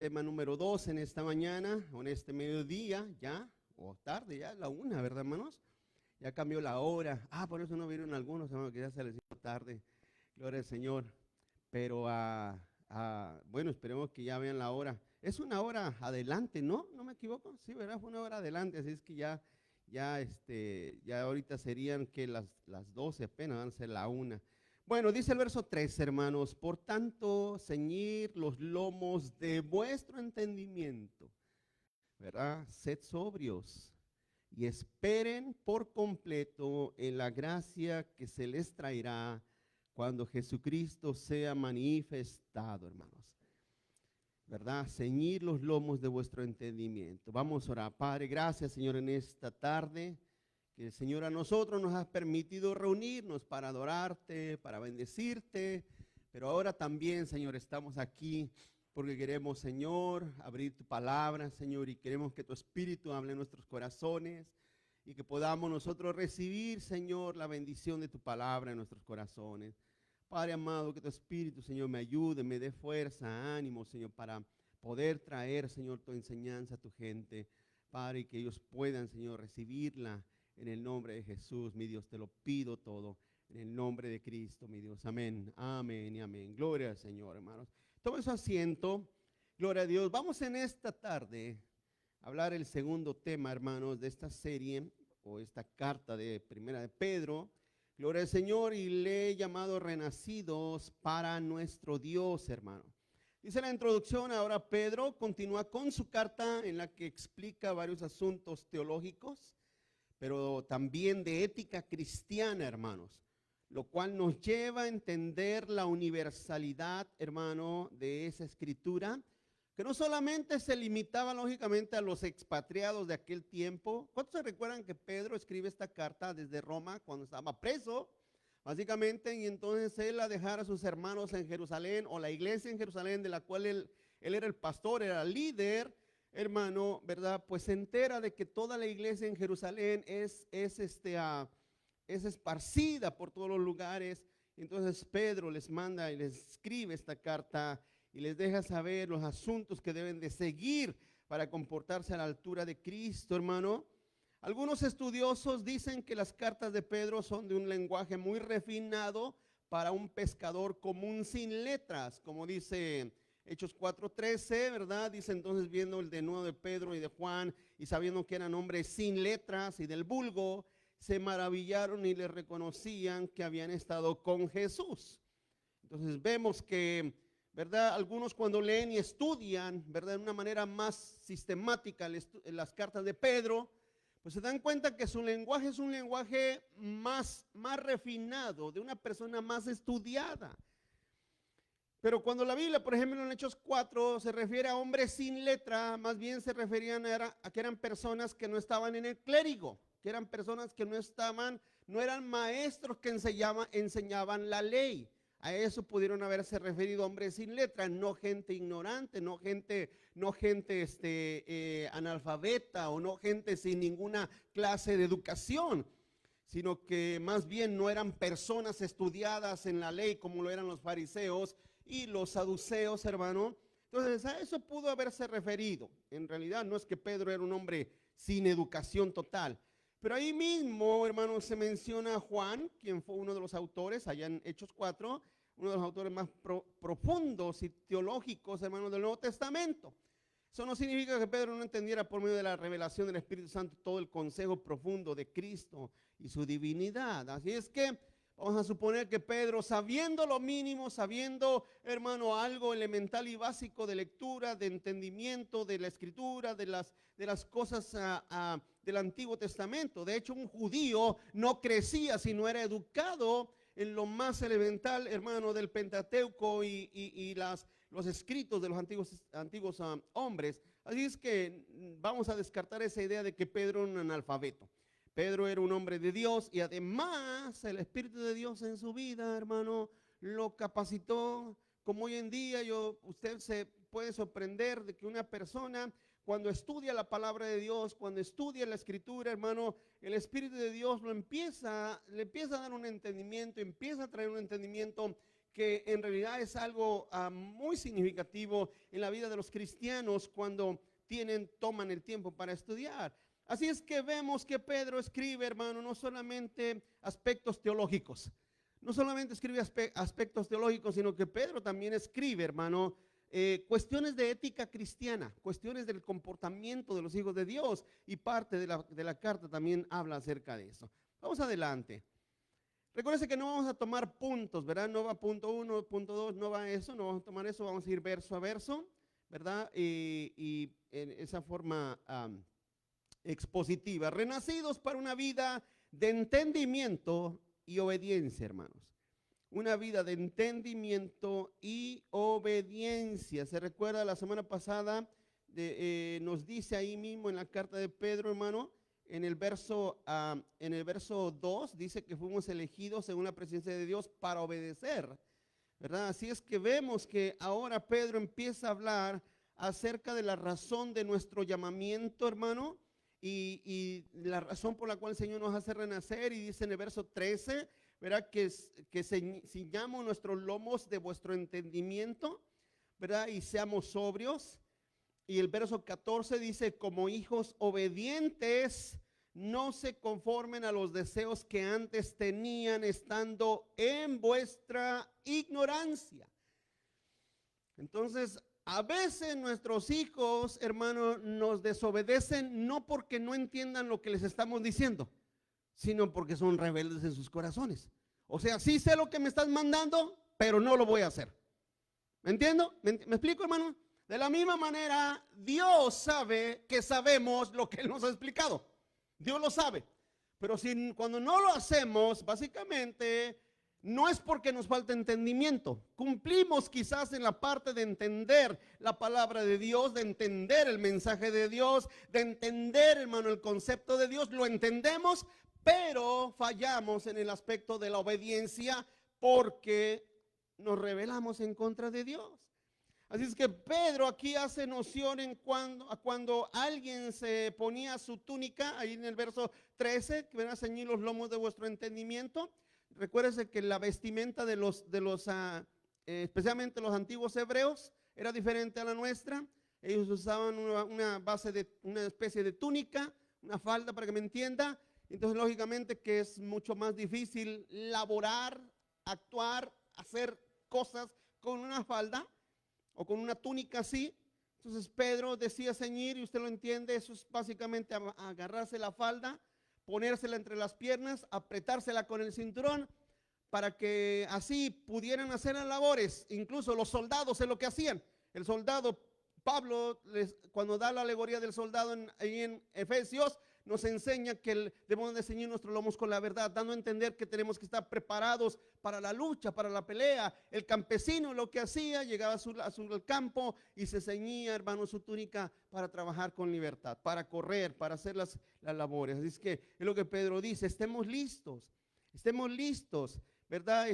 Tema número 2 en esta mañana, o en este mediodía, ya, o tarde, ya, la 1, ¿verdad, hermanos? Ya cambió la hora. Por eso no vieron algunos, hermanos, que ya se les hizo tarde. Gloria al Señor. Pero, bueno, esperemos que ya vean la hora. Es una hora adelante, ¿no? ¿No me equivoco? Sí, ¿verdad? Fue una hora adelante, así es que ya ahorita serían que las 12 apenas, van a ser la 1. Bueno, dice el verso 3, hermanos, por tanto, ceñid los lomos de vuestro entendimiento, ¿verdad? Sed sobrios y esperen por completo en la gracia que se les traerá cuando Jesucristo sea manifestado, hermanos. ¿Verdad? Ceñid los lomos de vuestro entendimiento. Vamos a orar. Padre, gracias, Señor, en esta tarde. Que el Señor a nosotros nos ha permitido reunirnos para adorarte, para bendecirte, pero ahora también, Señor, estamos aquí porque queremos, Señor, abrir tu palabra, Señor, y queremos que tu Espíritu hable en nuestros corazones y que podamos nosotros recibir, Señor, la bendición de tu palabra en nuestros corazones. Padre amado, que tu Espíritu, Señor, me ayude, me dé fuerza, ánimo, Señor, para poder traer, Señor, tu enseñanza a tu gente, Padre, y que ellos puedan, Señor, recibirla. En el nombre de Jesús, mi Dios, te lo pido todo. En el nombre de Cristo, mi Dios. Amén, amén y amén. Gloria al Señor, hermanos. Tome su asiento. Gloria a Dios. Vamos en esta tarde a hablar el segundo tema, hermanos, de esta serie o esta carta de Primera de Pedro. Gloria al Señor, y le he llamado renacidos para nuestro Dios, hermano. Dice la introducción, ahora Pedro continúa con su carta en la que explica varios asuntos teológicos, pero también de ética cristiana, hermanos, lo cual nos lleva a entender la universalidad, hermano, de esa escritura, que no solamente se limitaba lógicamente a los expatriados de aquel tiempo. ¿Cuántos se recuerdan que Pedro escribe esta carta desde Roma cuando estaba preso? Básicamente, y entonces él la dejara a sus hermanos en Jerusalén, o la iglesia en Jerusalén, de la cual él era el pastor, era el líder, hermano, ¿verdad? Pues se entera de que toda la iglesia en Jerusalén es esparcida por todos los lugares. Entonces Pedro les manda y les escribe esta carta y les deja saber los asuntos que deben de seguir para comportarse a la altura de Cristo, hermano. Algunos estudiosos dicen que las cartas de Pedro son de un lenguaje muy refinado para un pescador común sin letras, como dice Hechos 4:13, ¿verdad? Dice entonces, viendo el denuedo de Pedro y de Juan y sabiendo que eran hombres sin letras y del vulgo, se maravillaron y les reconocían que habían estado con Jesús. Entonces vemos que, ¿verdad? Algunos cuando leen y estudian, ¿verdad?, de una manera más sistemática las cartas de Pedro, pues se dan cuenta que su lenguaje es un lenguaje más refinado, de una persona más estudiada. Pero cuando la Biblia, por ejemplo, en Hechos 4 se refiere a hombres sin letra, más bien se referían a que eran personas que no estaban en el clérigo, que eran personas que no eran maestros que enseñaban la ley. A eso pudieron haberse referido hombres sin letra, no gente ignorante, no gente analfabeta, o no gente sin ninguna clase de educación, sino que más bien no eran personas estudiadas en la ley como lo eran los fariseos y los saduceos, hermano. Entonces a eso pudo haberse referido. En realidad no es que Pedro era un hombre sin educación total, pero ahí mismo, hermano, se menciona a Juan, quien fue uno de los autores, allá en Hechos 4, uno de los autores más profundos y teológicos, hermano, del Nuevo Testamento. Eso no significa que Pedro no entendiera por medio de la revelación del Espíritu Santo todo el consejo profundo de Cristo y su divinidad. Así es que vamos a suponer que Pedro, sabiendo lo mínimo, sabiendo, hermano, algo elemental y básico de lectura, de entendimiento de la Escritura, de las cosas del Antiguo Testamento. De hecho, un judío no crecía si no era educado en lo más elemental, hermano, del Pentateuco y los escritos de los antiguos hombres. Así es que vamos a descartar esa idea de que Pedro era un analfabeto. Pedro era un hombre de Dios, y además el Espíritu de Dios en su vida, hermano, lo capacitó. Como hoy en día usted se puede sorprender de que una persona, cuando estudia la palabra de Dios, cuando estudia la Escritura, hermano, el Espíritu de Dios le empieza a dar un entendimiento, empieza a traer un entendimiento que en realidad es algo muy significativo en la vida de los cristianos cuando toman el tiempo para estudiar. Así es que vemos que Pedro escribe, hermano, no solamente aspectos teológicos, no solamente escribe aspectos teológicos, sino que Pedro también escribe, hermano, cuestiones de ética cristiana, cuestiones del comportamiento de los hijos de Dios, y parte de la carta también habla acerca de eso. Vamos adelante. Recuérdense que no vamos a tomar puntos, ¿verdad? No va punto 1, punto 2, no va eso, no vamos a tomar eso, vamos a ir verso a verso, ¿verdad? Y en esa forma expositiva. Renacidos para una vida de entendimiento y obediencia, hermanos. Una vida de entendimiento y obediencia. Se recuerda la semana pasada, nos dice ahí mismo en la carta de Pedro, hermano, en el verso 2, dice que fuimos elegidos según la presencia de Dios para obedecer, ¿verdad? Así es que vemos que ahora Pedro empieza a hablar acerca de la razón de nuestro llamamiento, hermano, y la razón por la cual el Señor nos hace renacer, y dice en el verso 13, ¿verdad? Que ciñamos nuestros lomos de vuestro entendimiento, ¿verdad? Y seamos sobrios. Y el verso 14 dice, como hijos obedientes, no se conformen a los deseos que antes tenían estando en vuestra ignorancia. Entonces, a veces nuestros hijos, hermano, nos desobedecen no porque no entiendan lo que les estamos diciendo, sino porque son rebeldes en sus corazones. O sea, sí sé lo que me estás mandando, pero no lo voy a hacer. ¿Me entiendo? ¿Me explico, hermano? De la misma manera, Dios sabe que sabemos lo que Él nos ha explicado. Dios lo sabe. Pero cuando no lo hacemos, básicamente, no es porque nos falta entendimiento. Cumplimos quizás en la parte de entender la palabra de Dios, de entender el mensaje de Dios, de entender, hermano, el concepto de Dios. Lo entendemos, pero fallamos en el aspecto de la obediencia porque nos rebelamos en contra de Dios. Así es que Pedro aquí hace noción en cuando alguien se ponía su túnica, ahí en el verso 13, que van a ceñir los lomos de vuestro entendimiento. Recuérdese que la vestimenta de los especialmente los antiguos hebreos, era diferente a la nuestra. Ellos usaban una especie de túnica, una falda, para que me entienda. Entonces, lógicamente que es mucho más difícil laborar, actuar, hacer cosas con una falda o con una túnica así. Entonces Pedro decía ceñir, y usted lo entiende, eso es básicamente agarrarse la falda, ponérsela entre las piernas, apretársela con el cinturón, para que así pudieran hacer las labores. Incluso los soldados es lo que hacían. El soldado, Pablo, cuando da la alegoría del soldado ahí en Efesios, nos enseña que debemos de ceñir nuestros lomos con la verdad, dando a entender que tenemos que estar preparados para la lucha, para la pelea. El campesino lo que hacía, llegaba al campo y se ceñía, hermano, su túnica para trabajar con libertad, para correr, para hacer las labores. Así es que es lo que Pedro dice: estemos listos, ¿verdad?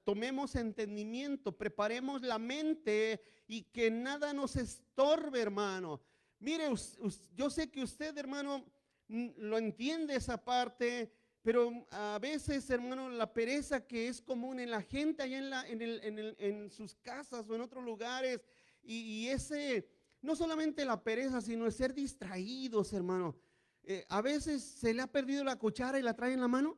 Tomemos entendimiento, preparemos la mente y que nada nos estorbe, hermano. Mire, yo sé que usted, hermano, lo entiende esa parte, pero a veces, hermano, la pereza que es común en la gente allá en sus casas o en otros lugares, y ese, no solamente la pereza, sino el ser distraídos, hermano. A veces se le ha perdido la cuchara y la trae en la mano.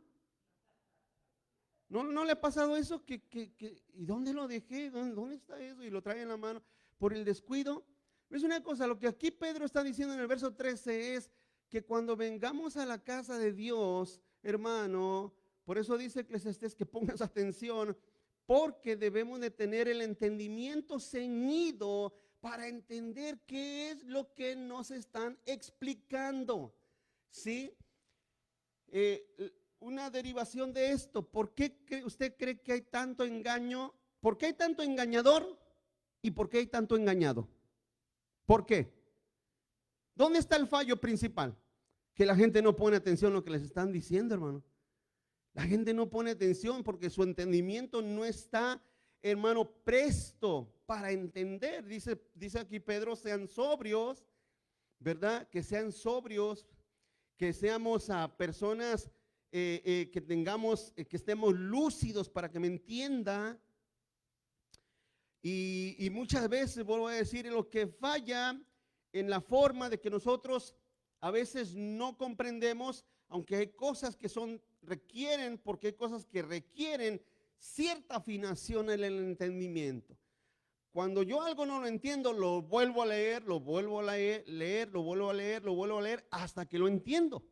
¿No le ha pasado eso? ¿Y dónde lo dejé? ¿Dónde está eso? Y lo trae en la mano por el descuido. Es una cosa, lo que aquí Pedro está diciendo en el verso 13 es que cuando vengamos a la casa de Dios, hermano, por eso dice Eclesiastés que pongas atención, porque debemos de tener el entendimiento ceñido para entender qué es lo que nos están explicando, ¿sí? Una derivación de esto, ¿por qué usted cree que hay tanto engaño? ¿Por qué hay tanto engañador? ¿Y por qué hay tanto engañado? ¿Por qué? ¿Dónde está el fallo principal? Que la gente no pone atención a lo que les están diciendo, hermano. La gente no pone atención porque su entendimiento no está, hermano, presto para entender. Dice aquí Pedro, sean sobrios, ¿verdad? Que sean sobrios, que seamos personas que tengamos, que estemos lúcidos para que me entienda. Y muchas veces, vuelvo a decir, lo que falla en la forma de que nosotros a veces no comprendemos, aunque hay cosas que requieren, porque hay cosas que requieren cierta afinación en el entendimiento. Cuando yo algo no lo entiendo, lo vuelvo a leer, lo vuelvo a leer, lo vuelvo a leer, lo vuelvo a leer hasta que lo entiendo.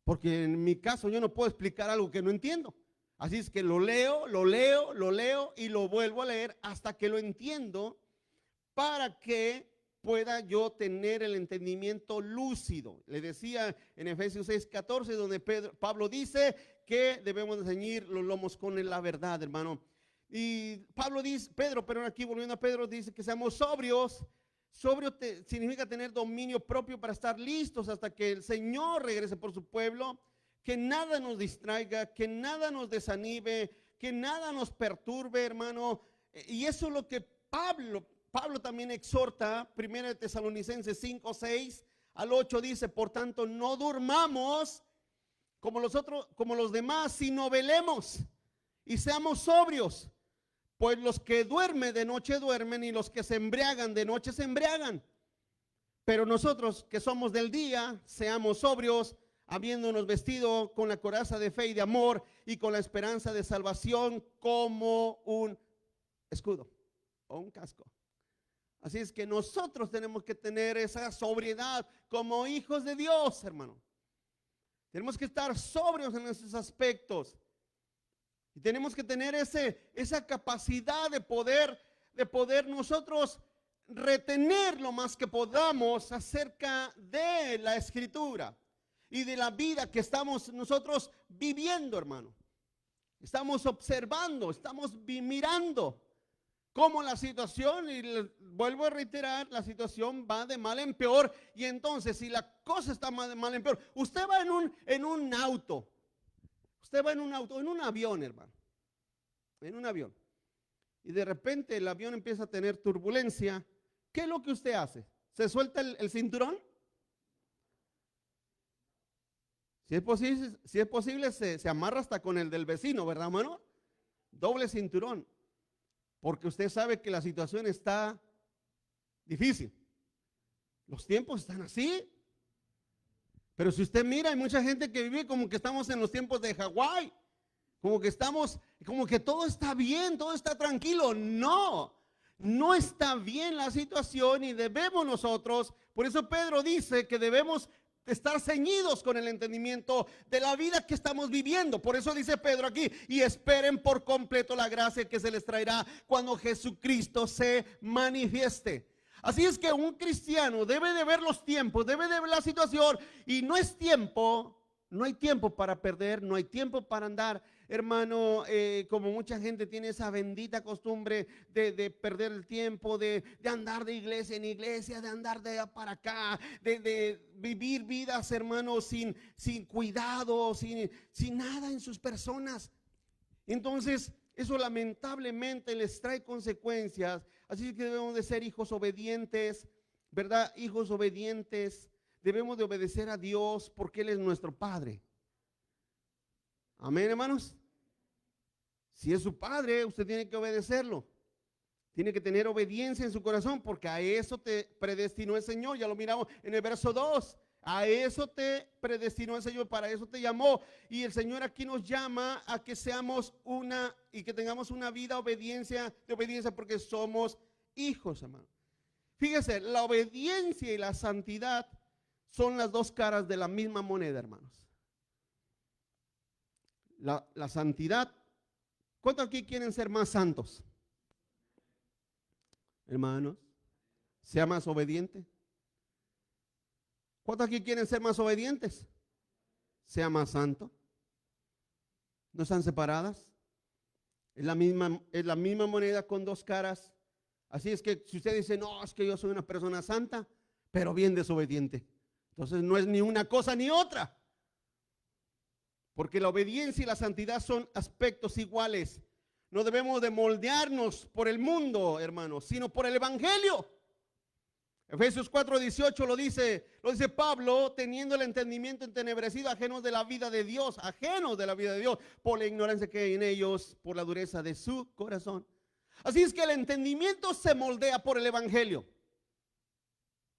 Porque en mi caso yo no puedo explicar algo que no entiendo. Así es que lo leo y lo vuelvo a leer hasta que lo entiendo para que pueda yo tener el entendimiento lúcido. Le decía en Efesios 6:14, donde Pablo dice que debemos de ceñir los lomos con la verdad, hermano. Y Pablo dice, pero aquí volviendo a Pedro, dice que seamos sobrios. Significa tener dominio propio para estar listos hasta que el Señor regrese por su pueblo. Que nada nos distraiga, que nada nos desanime, que nada nos perturbe, hermano. Y eso es lo que Pablo también exhorta. 1 Tesalonicenses 5:6-8 dice: por tanto, no durmamos como los demás, sino velemos y seamos sobrios. Pues los que duermen de noche duermen, y los que se embriagan de noche se embriagan. Pero nosotros que somos del día, seamos sobrios, habiéndonos vestido con la coraza de fe y de amor, y con la esperanza de salvación como un escudo o un casco. Así es que nosotros tenemos que tener esa sobriedad como hijos de Dios, hermano. Tenemos que estar sobrios en esos aspectos. Y tenemos que tener esa capacidad de poder nosotros retener lo más que podamos acerca de la Escritura y de la vida que estamos nosotros viviendo, hermano. Estamos observando, estamos mirando cómo la situación, y vuelvo a reiterar, la situación va de mal en peor. Y entonces, si la cosa está de mal en peor, usted va en un auto. Usted va en un avión, hermano, en un avión, y de repente el avión empieza a tener turbulencia. ¿Qué es lo que usted hace? ¿Se suelta el cinturón? Si es posible, se amarra hasta con el del vecino, ¿verdad, hermano? Doble cinturón, porque usted sabe que la situación está difícil. Los tiempos están así. Pero si usted mira, hay mucha gente que vive como que estamos en los tiempos de Hawái, como que todo está bien, todo está tranquilo. No está bien la situación, y debemos nosotros, por eso Pedro dice que debemos estar ceñidos con el entendimiento de la vida que estamos viviendo. Por eso dice Pedro aquí: y esperen por completo la gracia que se les traerá cuando Jesucristo se manifieste. Así es que un cristiano debe de ver los tiempos, debe de ver la situación, y no hay tiempo para perder, no hay tiempo para andar, hermano, como mucha gente tiene esa bendita costumbre de perder el tiempo, de andar de iglesia en iglesia, de andar de allá para acá, de vivir vidas, hermano, sin cuidado, sin nada en sus personas. Entonces, eso lamentablemente les trae consecuencias. Así que debemos de ser hijos obedientes, ¿verdad? Hijos obedientes. Debemos de obedecer a Dios porque Él es nuestro Padre. Amén, hermanos. Si es su Padre, usted tiene que obedecerlo. Tiene que tener obediencia en su corazón, porque a eso te predestinó el Señor. Ya lo miramos en el verso 2. A eso te predestinó el Señor, para eso te llamó. Y el Señor aquí nos llama a que seamos y que tengamos una vida de obediencia, porque somos hijos, hermano. Fíjese, la obediencia y la santidad son las dos caras de la misma moneda, hermanos. La santidad, ¿cuántos aquí quieren ser más santos? Hermanos, sea más obediente. ¿Cuántos aquí quieren ser más obedientes? Sea más santo. ¿No están separadas? Es la misma moneda con dos caras. Así es que si usted dice: no, es que yo soy una persona santa, pero bien desobediente, entonces no es ni una cosa ni otra. Porque la obediencia y la santidad son aspectos iguales. No debemos de moldearnos por el mundo, hermanos, sino por el evangelio. Efesios 4:18 lo dice Pablo, teniendo el entendimiento entenebrecido, ajenos de la vida de Dios, por la ignorancia que hay en ellos, por la dureza de su corazón. Así es que el entendimiento se moldea por el evangelio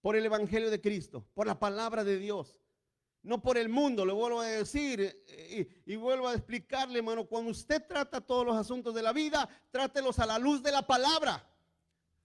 de Cristo, por la palabra de Dios, no por el mundo. Le vuelvo a decir y vuelvo a explicarle, hermano, cuando usted trata todos los asuntos de la vida, trátelos a la luz de la palabra.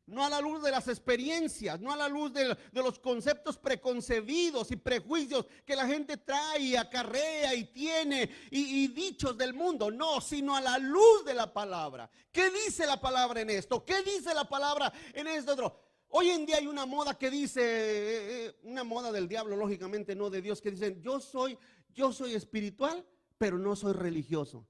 No a la luz de las experiencias, no a la luz de los conceptos preconcebidos y prejuicios que la gente trae y acarrea y tiene y dichos del mundo. No, sino a la luz de la palabra. ¿Qué dice la palabra en esto? ¿Qué dice la palabra en esto otro? Hoy en día hay una moda que dice, una moda del diablo, lógicamente no de Dios, que dicen, yo soy espiritual, pero no soy religioso.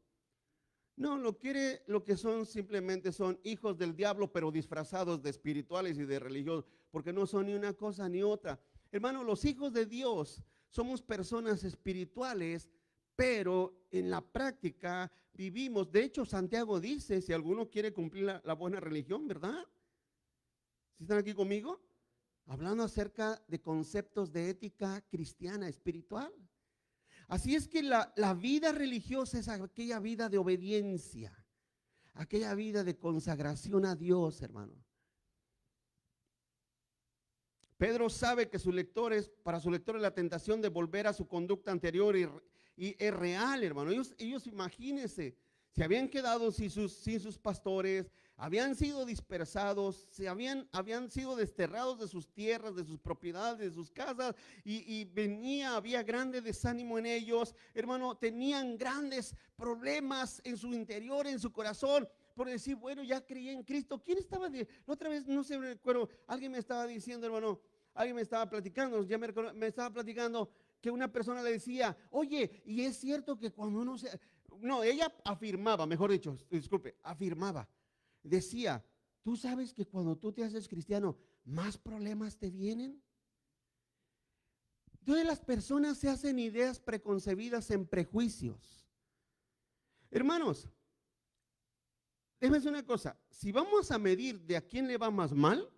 No, lo que son simplemente son hijos del diablo, pero disfrazados de espirituales y de religiosos, porque no son ni una cosa ni otra. Hermano, los hijos de Dios somos personas espirituales, pero en la práctica vivimos. De hecho, Santiago dice, si alguno quiere cumplir la buena religión, ¿verdad? ¿Sí están aquí conmigo? Hablando acerca de conceptos de ética cristiana, espiritual. Así es que la vida religiosa es aquella vida de obediencia, aquella vida de consagración a Dios, hermano. Pedro sabe que para sus lectores la tentación de volver a su conducta anterior y es real, hermano. Ellos imagínense, se habían quedado sin sus pastores, habían sido dispersados, habían sido desterrados de sus tierras, de sus propiedades, de sus casas, y había grande desánimo en ellos, hermano. Tenían grandes problemas en su interior, en su corazón, por decir, bueno, ya creí en Cristo. ¿Quién estaba? Otra vez, no sé, recuerdo, alguien me estaba diciendo, hermano, alguien me estaba platicando, me estaba platicando que una persona le decía, oye, y es cierto que cuando uno no, ella afirmaba, mejor dicho, disculpe, afirmaba. Decía, ¿tú sabes que cuando tú te haces cristiano, más problemas te vienen? Entonces las personas se hacen ideas preconcebidas en prejuicios. Hermanos, déjenme decir una cosa, si vamos a medir de a quién le va más mal,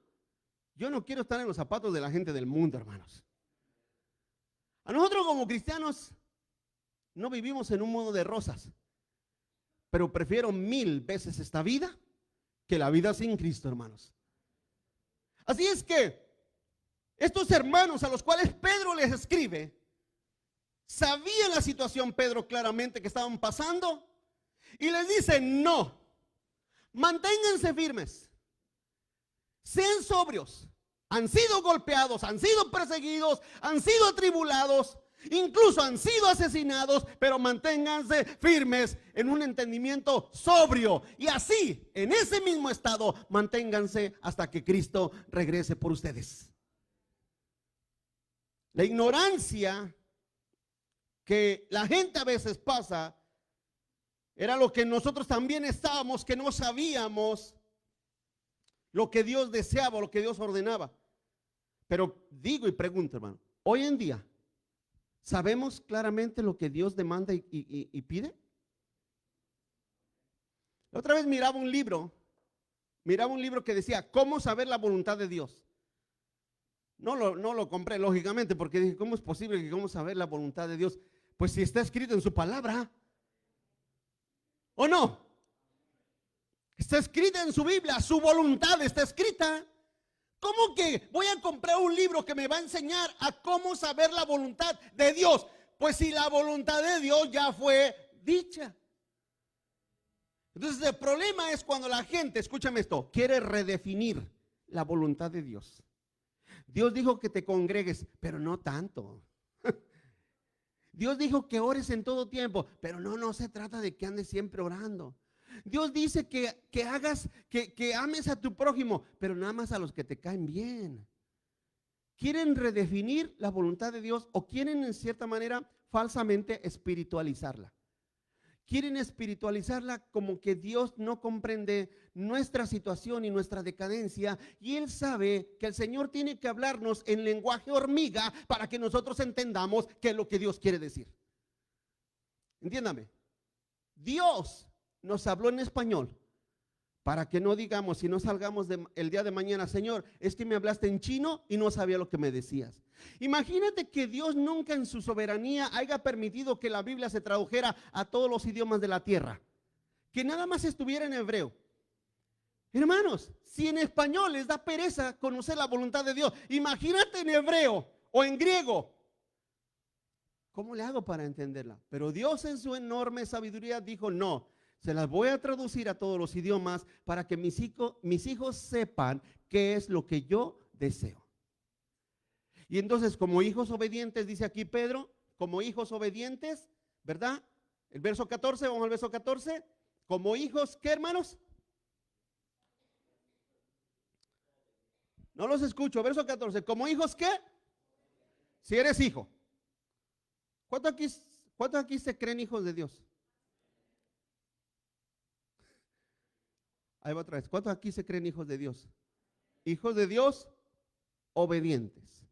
yo no quiero estar en los zapatos de la gente del mundo, hermanos. A nosotros como cristianos no vivimos en un mundo de rosas, pero prefiero 1000 veces esta vida que la vida sin Cristo, hermanos. Así es que estos hermanos a los cuales Pedro les escribe, sabían la situación, Pedro, claramente que estaban pasando, y les dice, no, manténganse firmes, sean sobrios, han sido golpeados, han sido perseguidos, han sido atribulados, incluso han sido asesinados, pero manténganse firmes en un entendimiento sobrio, y así, en ese mismo estado, manténganse hasta que Cristo regrese por ustedes. La ignorancia que la gente a veces pasa era lo que nosotros también estábamos, que no sabíamos lo que Dios deseaba, lo que Dios ordenaba. Pero digo y pregunto, hermano, hoy en día, ¿sabemos claramente lo que Dios demanda y pide? La otra vez miraba un libro que decía, ¿cómo saber la voluntad de Dios? No lo compré, lógicamente, porque dije, ¿cómo es posible que cómo saber la voluntad de Dios? Pues si está escrito en su palabra, ¿o no? Está escrita en su Biblia, su voluntad está escrita. ¿Cómo que voy a comprar un libro que me va a enseñar a cómo saber la voluntad de Dios? Pues si la voluntad de Dios ya fue dicha. Entonces el problema es cuando la gente, escúchame esto, quiere redefinir la voluntad de Dios. Dios dijo que te congregues, pero no tanto. Dios dijo que ores en todo tiempo, pero no se trata de que andes siempre orando. Dios dice que hagas, que ames a tu prójimo, pero nada más a los que te caen bien. Quieren redefinir la voluntad de Dios o quieren en cierta manera falsamente espiritualizarla. Quieren espiritualizarla como que Dios no comprende nuestra situación y nuestra decadencia, y Él sabe que el Señor tiene que hablarnos en lenguaje hormiga para que nosotros entendamos qué es lo que Dios quiere decir. Entiéndame, Dios nos habló en español Para que no digamos, si no salgamos el día de mañana, Señor, es que me hablaste en chino y no sabía lo que me decías. Imagínate que Dios nunca en su soberanía haya permitido que la Biblia se tradujera a todos los idiomas de la tierra, que nada más estuviera en hebreo. Hermanos, si en español les da pereza conocer la voluntad de Dios, imagínate en hebreo o en griego. ¿Cómo le hago para entenderla? Pero Dios en su enorme sabiduría dijo, no, se las voy a traducir a todos los idiomas para que mis hijos sepan qué es lo que yo deseo. Y entonces, como hijos obedientes, dice aquí Pedro, como hijos obedientes, ¿verdad? El verso 14, vamos al verso 14. Como hijos, ¿qué, hermanos? No los escucho, verso 14. Como hijos, ¿qué? Si eres hijo. ¿Cuántos aquí se creen hijos de Dios? Ahí va otra vez. ¿Cuántos aquí se creen hijos de Dios? Hijos de Dios obedientes.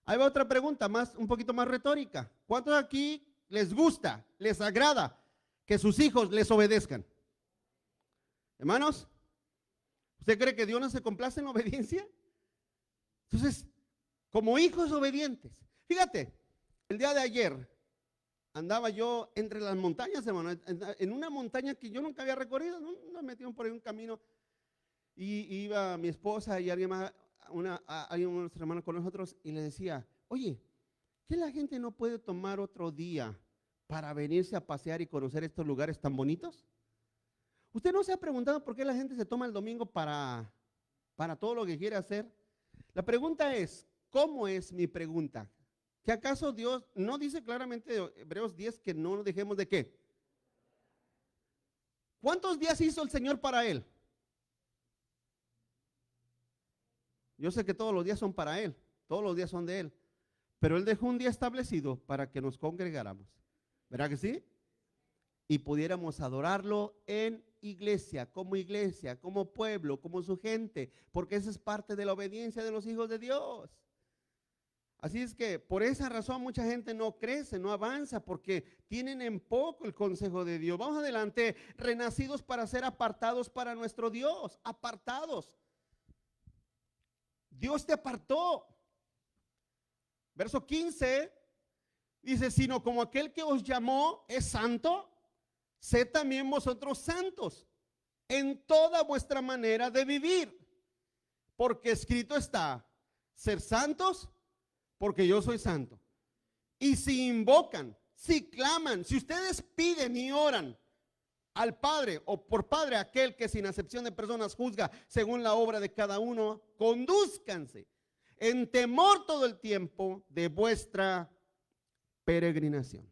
Ahí va otra pregunta, un poquito más retórica. ¿Cuántos aquí les gusta, les agrada que sus hijos les obedezcan? Hermanos, ¿usted cree que Dios no se complace en la obediencia? Entonces, como hijos obedientes. Fíjate, el día de ayer andaba yo entre las montañas, hermano, en una montaña que yo nunca había recorrido, nos metimos por ahí un camino y iba mi esposa y alguien más, unos hermanos con nosotros y le decía, oye, ¿qué la gente no puede tomar otro día para venirse a pasear y conocer estos lugares tan bonitos? ¿Usted no se ha preguntado por qué la gente se toma el domingo para todo lo que quiere hacer? La pregunta es, ¿cómo es mi pregunta? ¿Que acaso Dios no dice claramente Hebreos 10 que no dejemos de qué? ¿Cuántos días hizo el Señor para Él? Yo sé que todos los días son para Él, todos los días son de Él, pero Él dejó un día establecido para que nos congregáramos, ¿verdad que sí? Y pudiéramos adorarlo en iglesia, como pueblo, como su gente, porque esa es parte de la obediencia de los hijos de Dios. Así es que por esa razón mucha gente no crece, no avanza, porque tienen en poco el consejo de Dios. Vamos adelante, renacidos para ser apartados para nuestro Dios, apartados. Dios te apartó. Verso 15 dice, sino como aquel que os llamó es santo, sed también vosotros santos en toda vuestra manera de vivir, porque escrito está, ser santos, porque yo soy santo. Y si invocan, si claman, si ustedes piden y oran al Padre o por Padre aquel que sin acepción de personas juzga según la obra de cada uno, condúzcanse en temor todo el tiempo de vuestra peregrinación.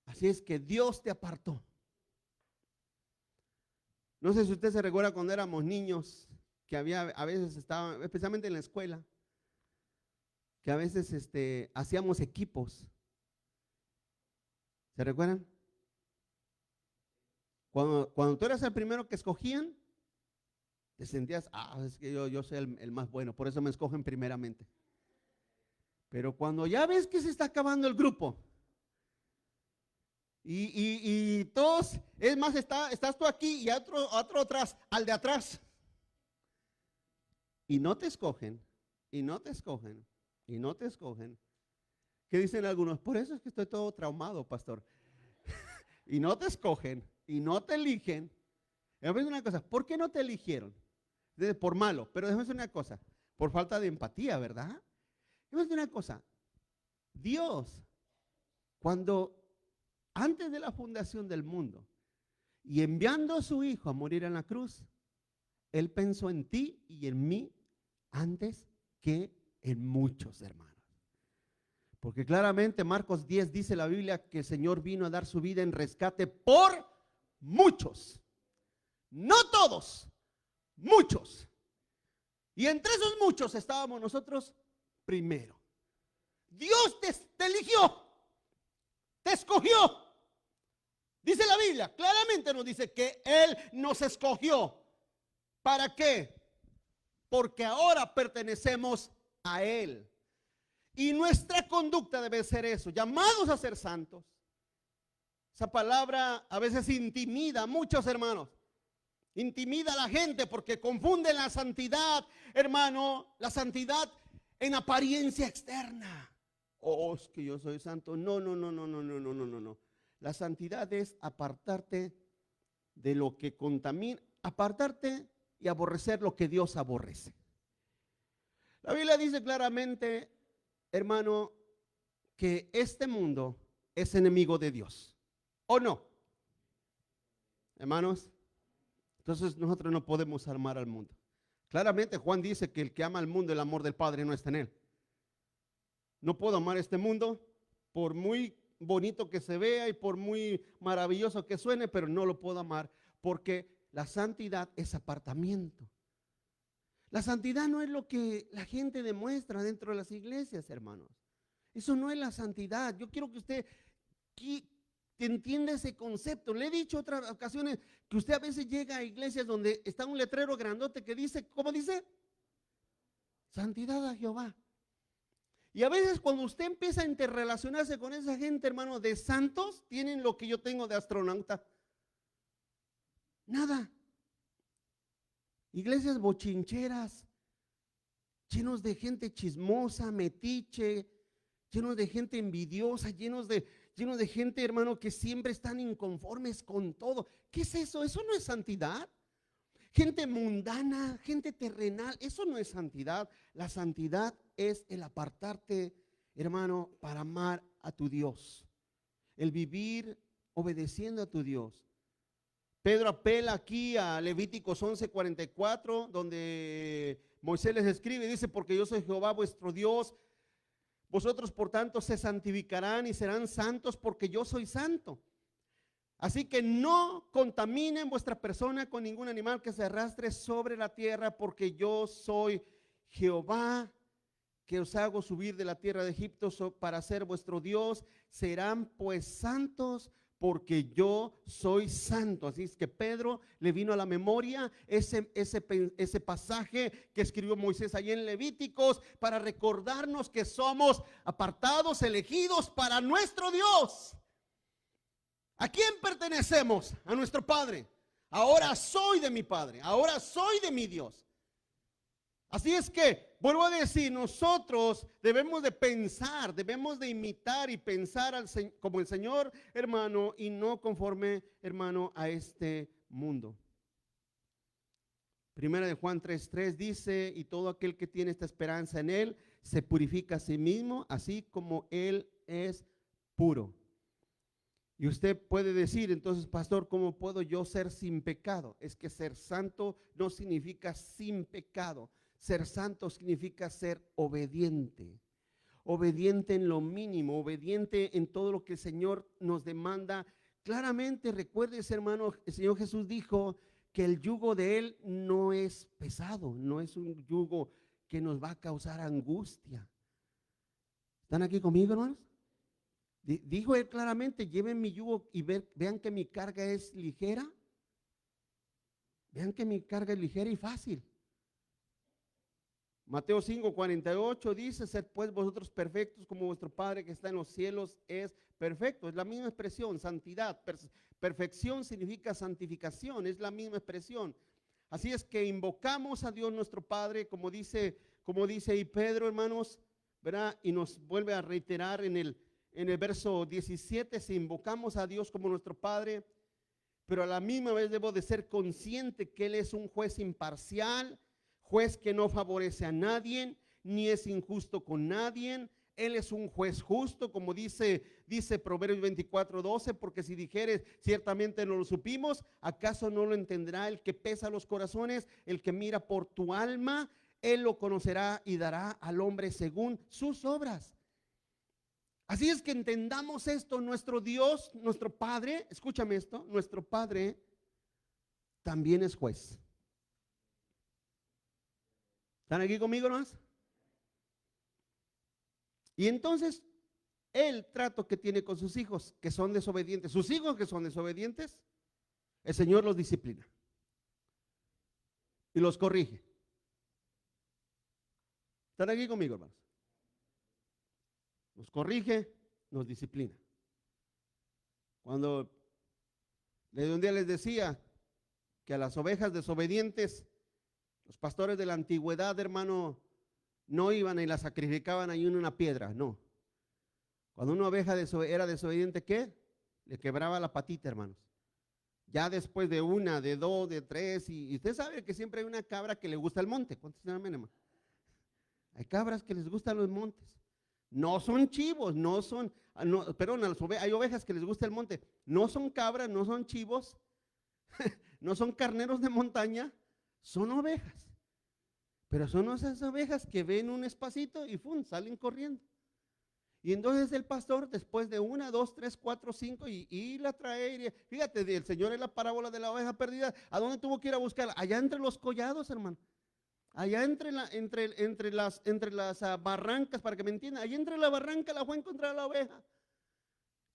Así es que Dios te apartó. No sé si usted se recuerda cuando éramos niños, que a veces estaban, especialmente en la escuela, que a veces hacíamos equipos. ¿Se recuerdan? Cuando tú eras el primero que escogían, te sentías, es que yo soy el más bueno, por eso me escogen primeramente. Pero cuando ya ves que se está acabando el grupo, y todos, es más, estás tú aquí y otro atrás, al de atrás. Y no te escogen, y no te escogen, y no te escogen. ¿Qué dicen algunos? Por eso es que estoy todo traumado, pastor. Y no te escogen, y no te eligen. Déjame decir una cosa, ¿por qué no te eligieron? Por malo, pero déjame decir una cosa, por falta de empatía, ¿verdad? Déjame decir una cosa, Dios, cuando antes de la fundación del mundo y enviando a su Hijo a morir en la cruz, Él pensó en ti y en mí antes que en muchos, hermanos. Porque claramente Marcos 10 dice la Biblia que el Señor vino a dar su vida en rescate por muchos. No todos, muchos. Y entre esos muchos estábamos nosotros primero. Dios te eligió, te escogió. Dice la Biblia, claramente nos dice que Él nos escogió. ¿Para qué? Porque ahora pertenecemos a Él. Y nuestra conducta debe ser eso, llamados a ser santos. Esa palabra a veces intimida a muchos hermanos. Intimida a la gente porque confunden la santidad, hermano, la santidad en apariencia externa. Oh, es que yo soy santo. No, no, no, no, no, no, no, no, no, no. La santidad es apartarte de lo que contamina, apartarte y aborrecer lo que Dios aborrece. La Biblia dice claramente, hermano, que este mundo es enemigo de Dios. ¿O no? Hermanos, entonces nosotros no podemos amar al mundo. Claramente Juan dice que el que ama al mundo, el amor del Padre no está en él. No puedo amar este mundo por muy bonito que se vea y por muy maravilloso que suene, pero no lo puedo amar porque la santidad es apartamiento. La santidad no es lo que la gente demuestra dentro de las iglesias, hermanos. Eso no es la santidad. Yo quiero que usted entienda ese concepto. Le he dicho otras ocasiones que usted a veces llega a iglesias donde está un letrero grandote que dice, ¿cómo dice? Santidad a Jehová. Y a veces cuando usted empieza a interrelacionarse con esa gente, hermano, de santos, tienen lo que yo tengo de astronauta. Nada. Iglesias bochincheras, llenos de gente chismosa, metiche, llenos de gente envidiosa, llenos de gente, hermano, que siempre están inconformes con todo. ¿Qué es eso? Eso no es santidad. Gente mundana, gente terrenal, eso no es santidad. La santidad es el apartarte, hermano, para amar a tu Dios. El vivir obedeciendo a tu Dios. Pedro apela aquí a Levíticos 11:44, donde Moisés les escribe y dice, porque yo soy Jehová vuestro Dios. Vosotros, por tanto, se santificarán y serán santos porque yo soy santo. Así que no contaminen vuestra persona con ningún animal que se arrastre sobre la tierra, porque yo soy Jehová, que os hago subir de la tierra de Egipto para ser vuestro Dios. Serán pues santos, porque yo soy santo. Así es que Pedro le vino a la memoria ese pasaje que escribió Moisés allí en Levíticos para recordarnos que somos apartados, elegidos para nuestro Dios. ¿A quién pertenecemos? A nuestro Padre. Ahora soy de mi Padre, ahora soy de mi Dios. Así es que, vuelvo a decir, nosotros debemos de pensar, debemos de imitar y pensar como el Señor, hermano, y no conforme, hermano, a este mundo. Primera de Juan 3:3 dice, y todo aquel que tiene esta esperanza en Él, se purifica a sí mismo, así como Él es puro. Y usted puede decir, entonces, pastor, ¿cómo puedo yo ser sin pecado? Es que ser santo no significa sin pecado. Ser santo significa ser obediente. Obediente en lo mínimo, obediente en todo lo que el Señor nos demanda. Claramente, recuerdes, hermano, el Señor Jesús dijo que el yugo de Él no es pesado, no es un yugo que nos va a causar angustia. ¿Están aquí conmigo, hermanos? Dijo Él claramente, lleven mi yugo y vean que mi carga es ligera. Vean que mi carga es ligera y fácil. Mateo 5:48 dice, sed pues vosotros perfectos como vuestro Padre que está en los cielos es perfecto. Es la misma expresión, santidad. Perfección significa santificación, es la misma expresión. Así es que invocamos a Dios nuestro Padre, como dice ahí Pedro, hermanos, ¿verdad? Y nos vuelve a reiterar en el verso 17, si invocamos a Dios como nuestro Padre, pero a la misma vez debo de ser consciente que Él es un juez imparcial, juez que no favorece a nadie, ni es injusto con nadie. Él es un juez justo, como dice Proverbios 24:12, porque si dijeres ciertamente no lo supimos, ¿acaso no lo entenderá el que pesa los corazones, el que mira por tu alma? Él lo conocerá y dará al hombre según sus obras. Así es que entendamos esto, nuestro Dios, nuestro Padre, escúchame esto, nuestro Padre también es juez. ¿Están aquí conmigo, hermanos? Y entonces, el trato que tiene con sus hijos que son desobedientes, sus hijos que son desobedientes, el Señor los disciplina y los corrige. ¿Están aquí conmigo, hermanos? Nos corrige, nos disciplina. Cuando un día les decía que a las ovejas desobedientes, los pastores de la antigüedad, hermano, no iban y las sacrificaban ahí en una piedra, no. Cuando una oveja era desobediente, ¿qué? Le quebraba la patita, hermanos. Ya después de una, de dos, de tres, y usted sabe que siempre hay una cabra que le gusta el monte. ¿Cuántos saben, hermano? Hay cabras que les gustan los montes. No son chivos, no son, no, perdón, hay ovejas que les gusta el monte. No son cabras, no son chivos, no son carneros de montaña, son ovejas. Pero son esas ovejas que ven un espacito y ¡fum!, salen corriendo. Y entonces el pastor, después de una, dos, tres, cuatro, cinco, y la trae, fíjate, el Señor en la parábola de la oveja perdida, ¿a dónde tuvo que ir a buscarla? Allá entre los collados, hermano. Allá entre las barrancas, para que me entiendan, allá entre la barranca la fue a encontrar la oveja.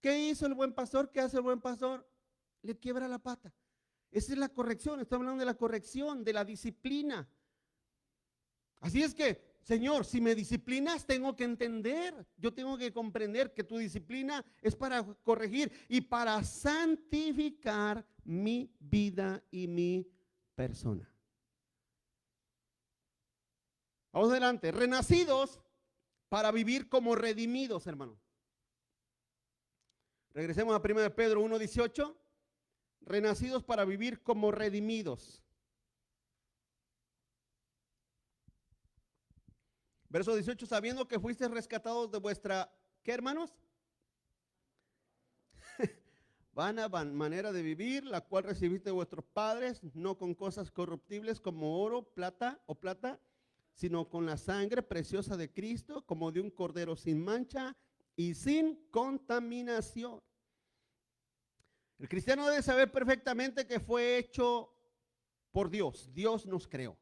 ¿Qué hizo el buen pastor? ¿Qué hace el buen pastor? Le quiebra la pata. Esa es la corrección, estoy hablando de la corrección, de la disciplina. Así es que, Señor, si me disciplinas, tengo que entender, yo tengo que comprender que tu disciplina es para corregir y para santificar mi vida y mi persona. Vamos adelante, renacidos para vivir como redimidos, hermano. Regresemos a 1 Pedro 1:18, renacidos para vivir como redimidos. Verso 18, sabiendo que fuisteis rescatados de vuestra, ¿qué, hermanos? Vana manera de vivir, la cual recibiste de vuestros padres, no con cosas corruptibles como oro, plata, sino con la sangre preciosa de Cristo, como de un cordero sin mancha y sin contaminación. El cristiano debe saber perfectamente que fue hecho por Dios. Dios nos creó.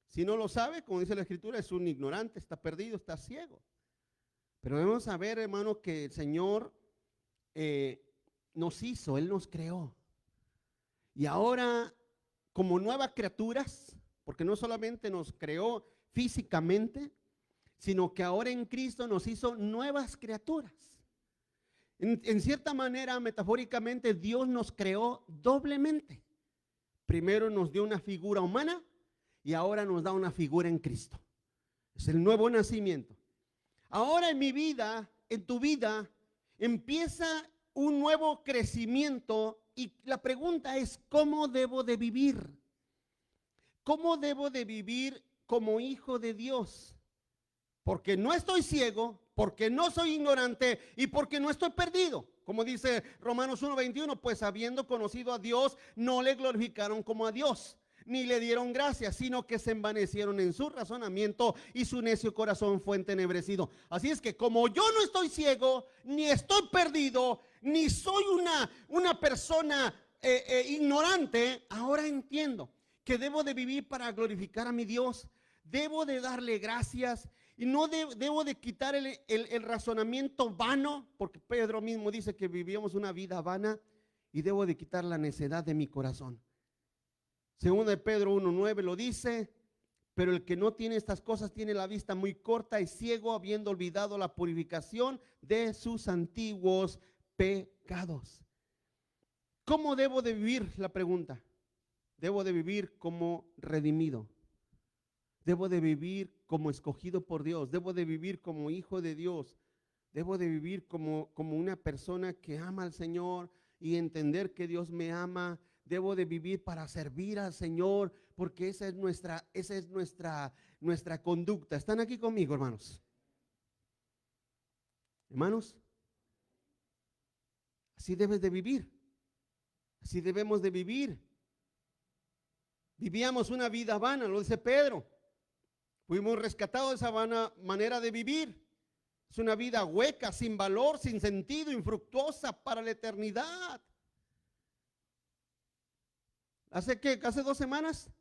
Si no lo sabe, como dice la Escritura, es un ignorante, está perdido, está ciego. Pero debemos saber, hermano, que el Señor nos hizo, Él nos creó. Y ahora, como nuevas criaturas, porque no solamente nos creó físicamente, sino que ahora en Cristo nos hizo nuevas criaturas. En cierta manera, metafóricamente, Dios nos creó doblemente. Primero nos dio una figura humana y ahora nos da una figura en Cristo. Es el nuevo nacimiento. Ahora en mi vida, en tu vida, empieza un nuevo crecimiento y la pregunta es, ¿cómo debo de vivir? ¿Cómo debo de vivir como hijo de Dios? Porque no estoy ciego, porque no soy ignorante y porque no estoy perdido. Como dice Romanos 1:21, pues habiendo conocido a Dios, no le glorificaron como a Dios, ni le dieron gracias, sino que se envanecieron en su razonamiento y su necio corazón fue entenebrecido. Así es que como yo no estoy ciego, ni estoy perdido, ni soy una persona ignorante, ahora entiendo que debo de vivir para glorificar a mi Dios. Debo de darle gracias y no debo de quitar el razonamiento vano, porque Pedro mismo dice que vivíamos una vida vana, y debo de quitar la necedad de mi corazón. Segunda de Pedro 1:9 lo dice, pero el que no tiene estas cosas tiene la vista muy corta y ciego, habiendo olvidado la purificación de sus antiguos pecados. ¿Cómo debo de vivir? La pregunta. Debo de vivir como redimido. Debo de vivir como escogido por Dios. Debo de vivir como hijo de Dios. Debo de vivir como una persona que ama al Señor y entender que Dios me ama. Debo de vivir para servir al Señor, porque esa es nuestra conducta. ¿Están aquí conmigo, hermanos? Hermanos, así debes de vivir. Así debemos de vivir. Vivíamos una vida vana, lo dice Pedro. Fuimos rescatados de esa vana manera de vivir. Es una vida hueca, sin valor, sin sentido, infructuosa para la eternidad. ¿Hace qué? ¿Hace 2 semanas?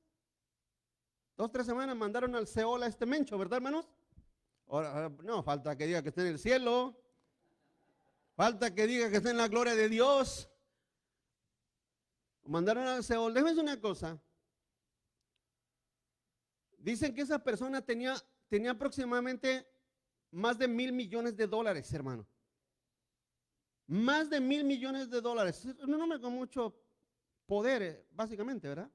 2, 3 semanas mandaron al Seol a este mencho, ¿verdad, hermanos? Ahora, no, falta que diga que esté en el cielo. Falta que diga que esté en la gloria de Dios. Mandaron al Seol. Déjenme decir una cosa. Dicen que esa persona tenía aproximadamente más de $1,000 millones, hermano. Más de $1,000,000,000. Es un hombre con mucho poder, básicamente, ¿verdad?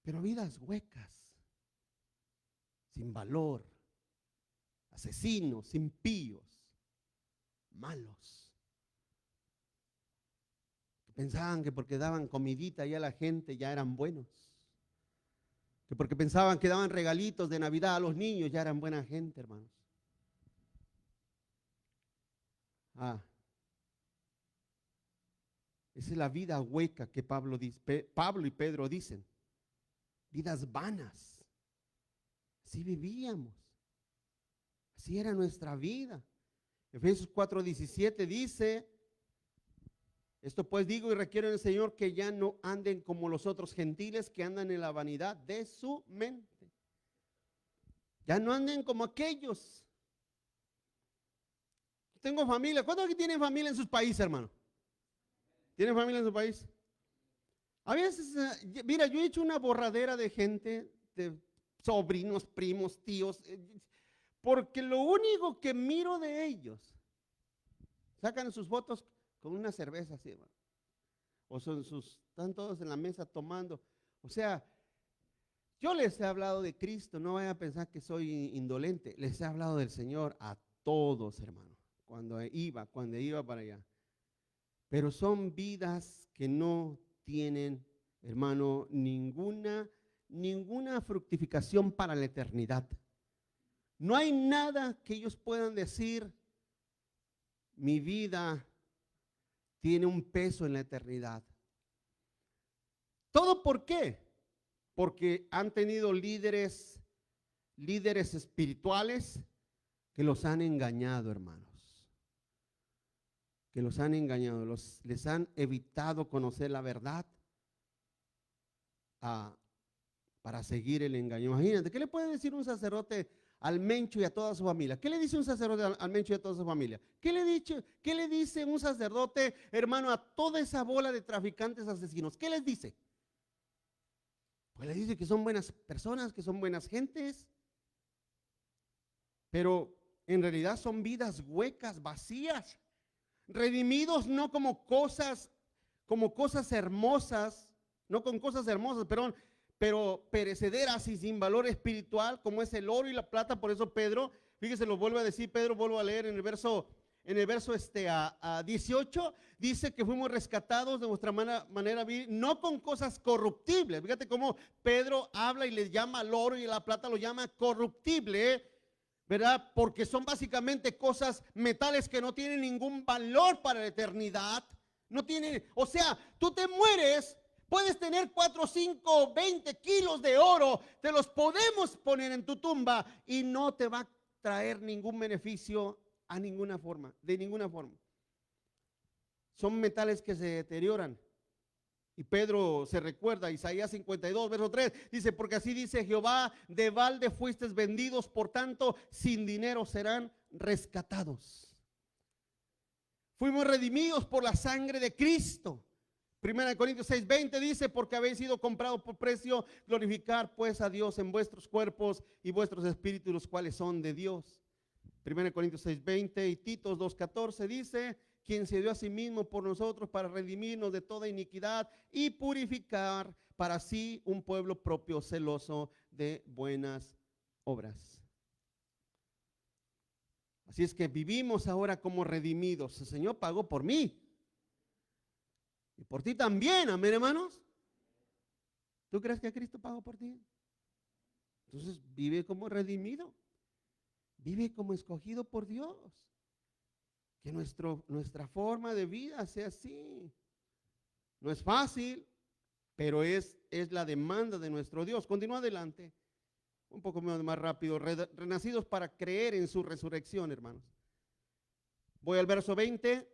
Pero vidas huecas, sin valor, asesinos, impíos, malos. Pensaban que porque daban comidita ya a la gente ya eran buenos. Que porque pensaban que daban regalitos de Navidad a los niños ya eran buena gente, hermanos. Esa es la vida hueca que Pablo y Pedro dicen. Vidas vanas. Así vivíamos. Así era nuestra vida. Efesios 4:17 dice: esto pues digo y requiero en el Señor que ya no anden como los otros gentiles que andan en la vanidad de su mente. Ya no anden como aquellos. Tengo familia. ¿Cuántos aquí tienen familia en sus países, hermano? ¿Tienen familia en su país? A veces, mira, yo he hecho una borradera de gente, de sobrinos, primos, tíos, porque lo único que miro de ellos, sacan sus fotos con una cerveza así, hermano. O están todos en la mesa tomando. O sea, yo les he hablado de Cristo, no vayan a pensar que soy indolente. Les he hablado del Señor a todos, hermano, cuando iba para allá. Pero son vidas que no tienen, hermano, ninguna fructificación para la eternidad. No hay nada que ellos puedan decir: mi vida tiene un peso en la eternidad. ¿Todo por qué? Porque han tenido líderes espirituales que los han engañado, hermanos. Que los han engañado, les han evitado conocer la verdad para seguir el engaño. Imagínate, ¿qué le puede decir un sacerdote al Mencho y a toda su familia? ¿Qué le dice un sacerdote al Mencho y a toda su familia? ¿Qué le dice un sacerdote, hermano, a toda esa bola de traficantes asesinos? ¿Qué les dice? Pues les dice que son buenas personas, que son buenas gentes, pero en realidad son vidas huecas, vacías, redimidos no como cosas hermosas, no con cosas hermosas, pero perecederas y sin valor espiritual, como es el oro y la plata. Por eso Pedro, fíjese, lo vuelve a decir Pedro, vuelvo a leer en el verso 18, dice que fuimos rescatados de vuestra manera vivir, no con cosas corruptibles. Fíjate cómo Pedro habla y les llama al oro y a la plata, lo llama corruptible, ¿verdad? Porque son básicamente cosas, metales que no tienen ningún valor para la eternidad. No tienen, o sea, tú te mueres, puedes tener 4, 5, 20 kilos de oro, te los podemos poner en tu tumba y no te va a traer ningún beneficio a ninguna forma, de ninguna forma. Son metales que se deterioran. Y Pedro se recuerda, Isaías 52, verso 3, dice: porque así dice Jehová, de balde fuisteis vendidos, por tanto sin dinero serán rescatados. Fuimos redimidos por la sangre de Cristo. 1 Corintios 6:20 dice: porque habéis sido comprados por precio, glorificar pues a Dios en vuestros cuerpos y vuestros espíritus, los cuales son de Dios. 1 Corintios 6:20 y Tito 2:14 dice: quien se dio a sí mismo por nosotros para redimirnos de toda iniquidad y purificar para sí un pueblo propio, celoso de buenas obras. Así es que vivimos ahora como redimidos. El Señor pagó por mí y por ti también, amén, hermanos. ¿Tú crees que Cristo pagó por ti? Entonces vive como redimido, vive como escogido por Dios. Que nuestra forma de vida sea así. No es fácil, pero es la demanda de nuestro Dios. Continúa adelante, un poco más rápido. Renacidos para creer en su resurrección, hermanos. Voy al verso 20.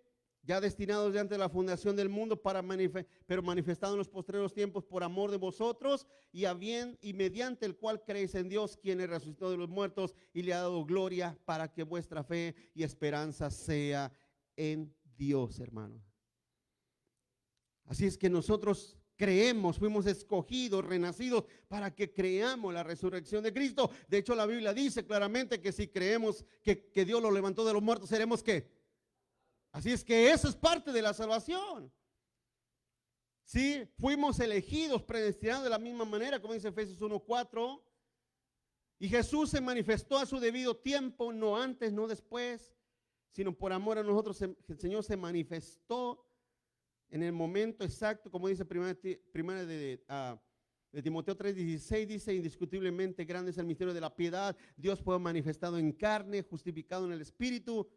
Ya destinados de antes de la fundación del mundo, pero manifestado en los postreros tiempos por amor de vosotros, y mediante el cual creéis en Dios, quien es resucitado de los muertos y le ha dado gloria, para que vuestra fe y esperanza sea en Dios, hermano. Así es que nosotros creemos, fuimos escogidos, renacidos para que creamos la resurrección de Cristo. De hecho, la Biblia dice claramente que si creemos que Dios lo levantó de los muertos, seremos ¿qué? Así es que eso es parte de la salvación. Sí, fuimos elegidos, predestinados de la misma manera, como dice Efesios 1:4. Y Jesús se manifestó a su debido tiempo, no antes, no después, sino por amor a nosotros. El Señor se manifestó en el momento exacto, como dice primera de Timoteo 3:16, dice: indiscutiblemente grande es el misterio de la piedad. Dios fue manifestado en carne, justificado en el Espíritu,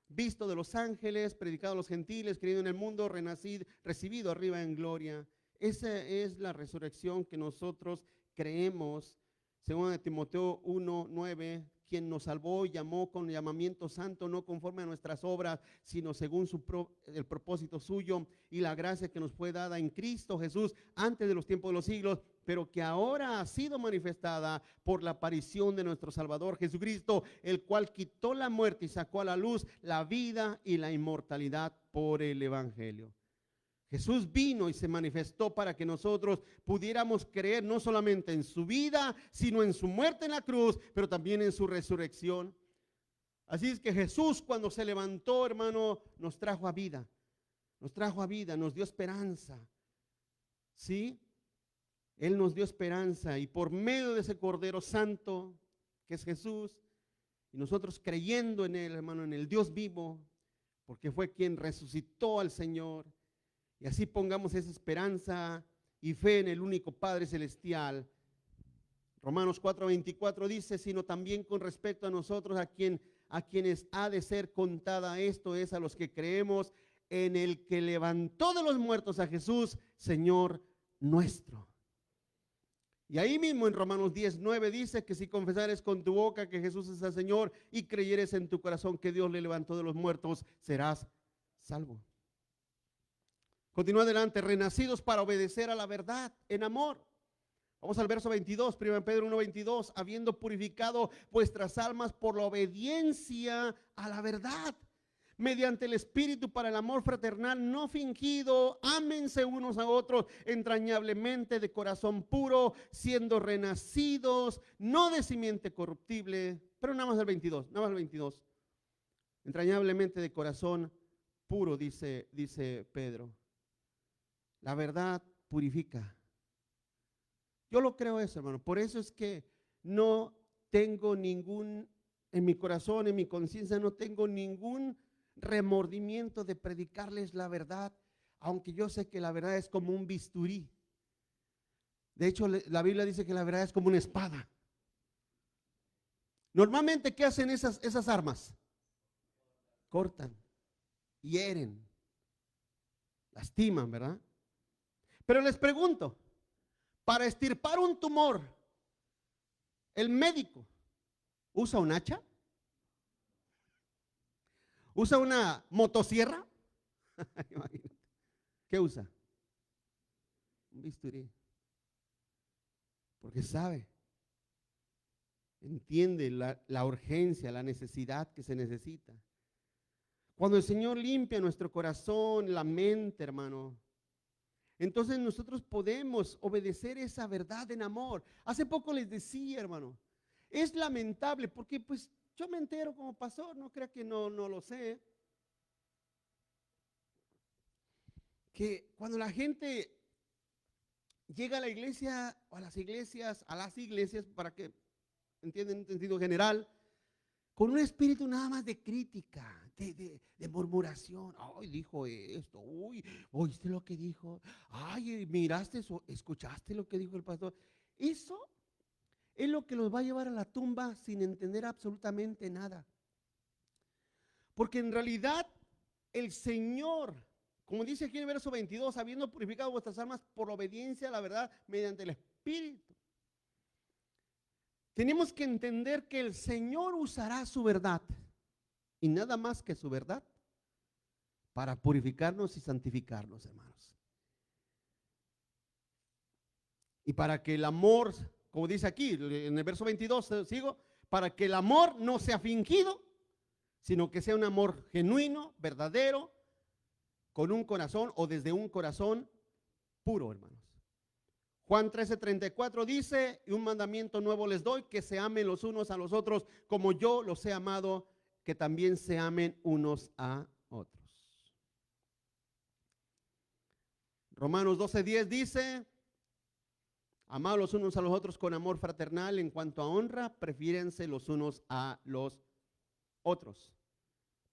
visto de los ángeles, predicado a los gentiles, creído en el mundo, renacido, recibido arriba en gloria. Esa es la resurrección que nosotros creemos. Según de Timoteo 1:9, quien nos salvó y llamó con llamamiento santo, no conforme a nuestras obras, sino según el propósito suyo y la gracia que nos fue dada en Cristo Jesús antes de los tiempos de los siglos, pero que ahora ha sido manifestada por la aparición de nuestro Salvador Jesucristo, el cual quitó la muerte y sacó a la luz la vida y la inmortalidad por el Evangelio. Jesús vino y se manifestó para que nosotros pudiéramos creer no solamente en su vida, sino en su muerte en la cruz, pero también en su resurrección. Así es que Jesús, cuando se levantó, hermano, nos trajo a vida. Nos trajo a vida, nos dio esperanza. ¿Sí? Él nos dio esperanza y por medio de ese Cordero Santo, que es Jesús, y nosotros creyendo en Él, hermano, en el Dios vivo, porque fue quien resucitó al Señor. Y así pongamos esa esperanza y fe en el único Padre Celestial. Romanos 4:24 dice: sino también con respecto a nosotros, a quienes ha de ser contada, esto es, a los que creemos en el que levantó de los muertos a Jesús, Señor nuestro. Y ahí mismo en Romanos 10:9 dice que si confesares con tu boca que Jesús es el Señor y creyeres en tu corazón que Dios le levantó de los muertos, serás salvo. Continúa adelante: renacidos para obedecer a la verdad en amor. Vamos al verso 22, 1 Pedro 1:22, habiendo purificado vuestras almas por la obediencia a la verdad, mediante el Espíritu para el amor fraternal no fingido, ámense unos a otros entrañablemente de corazón puro, siendo renacidos, no de simiente corruptible, pero nada más el 22, entrañablemente de corazón puro, dice Pedro. La verdad purifica. Yo lo creo eso, hermano. Por eso es que no tengo en mi corazón, en mi conciencia, no tengo ningún remordimiento de predicarles la verdad, aunque yo sé que la verdad es como un bisturí. De hecho, la Biblia dice que la verdad es como una espada. Normalmente, ¿qué hacen esas armas? Cortan, hieren, lastiman, ¿verdad? Pero les pregunto, para extirpar un tumor, ¿el médico usa un hacha? ¿Usa una motosierra? ¿Qué usa? Un bisturí. Porque sabe, entiende la urgencia, la necesidad que se necesita. Cuando el Señor limpia nuestro corazón, la mente, hermano, entonces nosotros podemos obedecer esa verdad en amor. Hace poco les decía, hermano, es lamentable porque pues yo me entero como pastor, no crea que no lo sé, que cuando la gente llega a la iglesia o a las iglesias, para que entiendan en sentido general, con un espíritu nada más de crítica, de murmuración. Ay, dijo esto, uy, ¿oíste lo que dijo? Ay, miraste eso, escuchaste lo que dijo el pastor. Eso es lo que los va a llevar a la tumba sin entender absolutamente nada. Porque en realidad el Señor, como dice aquí en el verso 22, habiendo purificado vuestras almas por obediencia a la verdad mediante el Espíritu. Tenemos que entender que el Señor usará su verdad y nada más que su verdad para purificarnos y santificarnos, hermanos. Y para que el amor, como dice aquí en el verso 22, sigo, para que el amor no sea fingido, sino que sea un amor genuino, verdadero, con un corazón o desde un corazón puro, hermanos. Juan 13:34 dice, y un mandamiento nuevo les doy, que se amen los unos a los otros como yo los he amado, que también se amen unos a otros. Romanos 12:10 dice, amados los unos a los otros con amor fraternal, en cuanto a honra, prefírense los unos a los otros.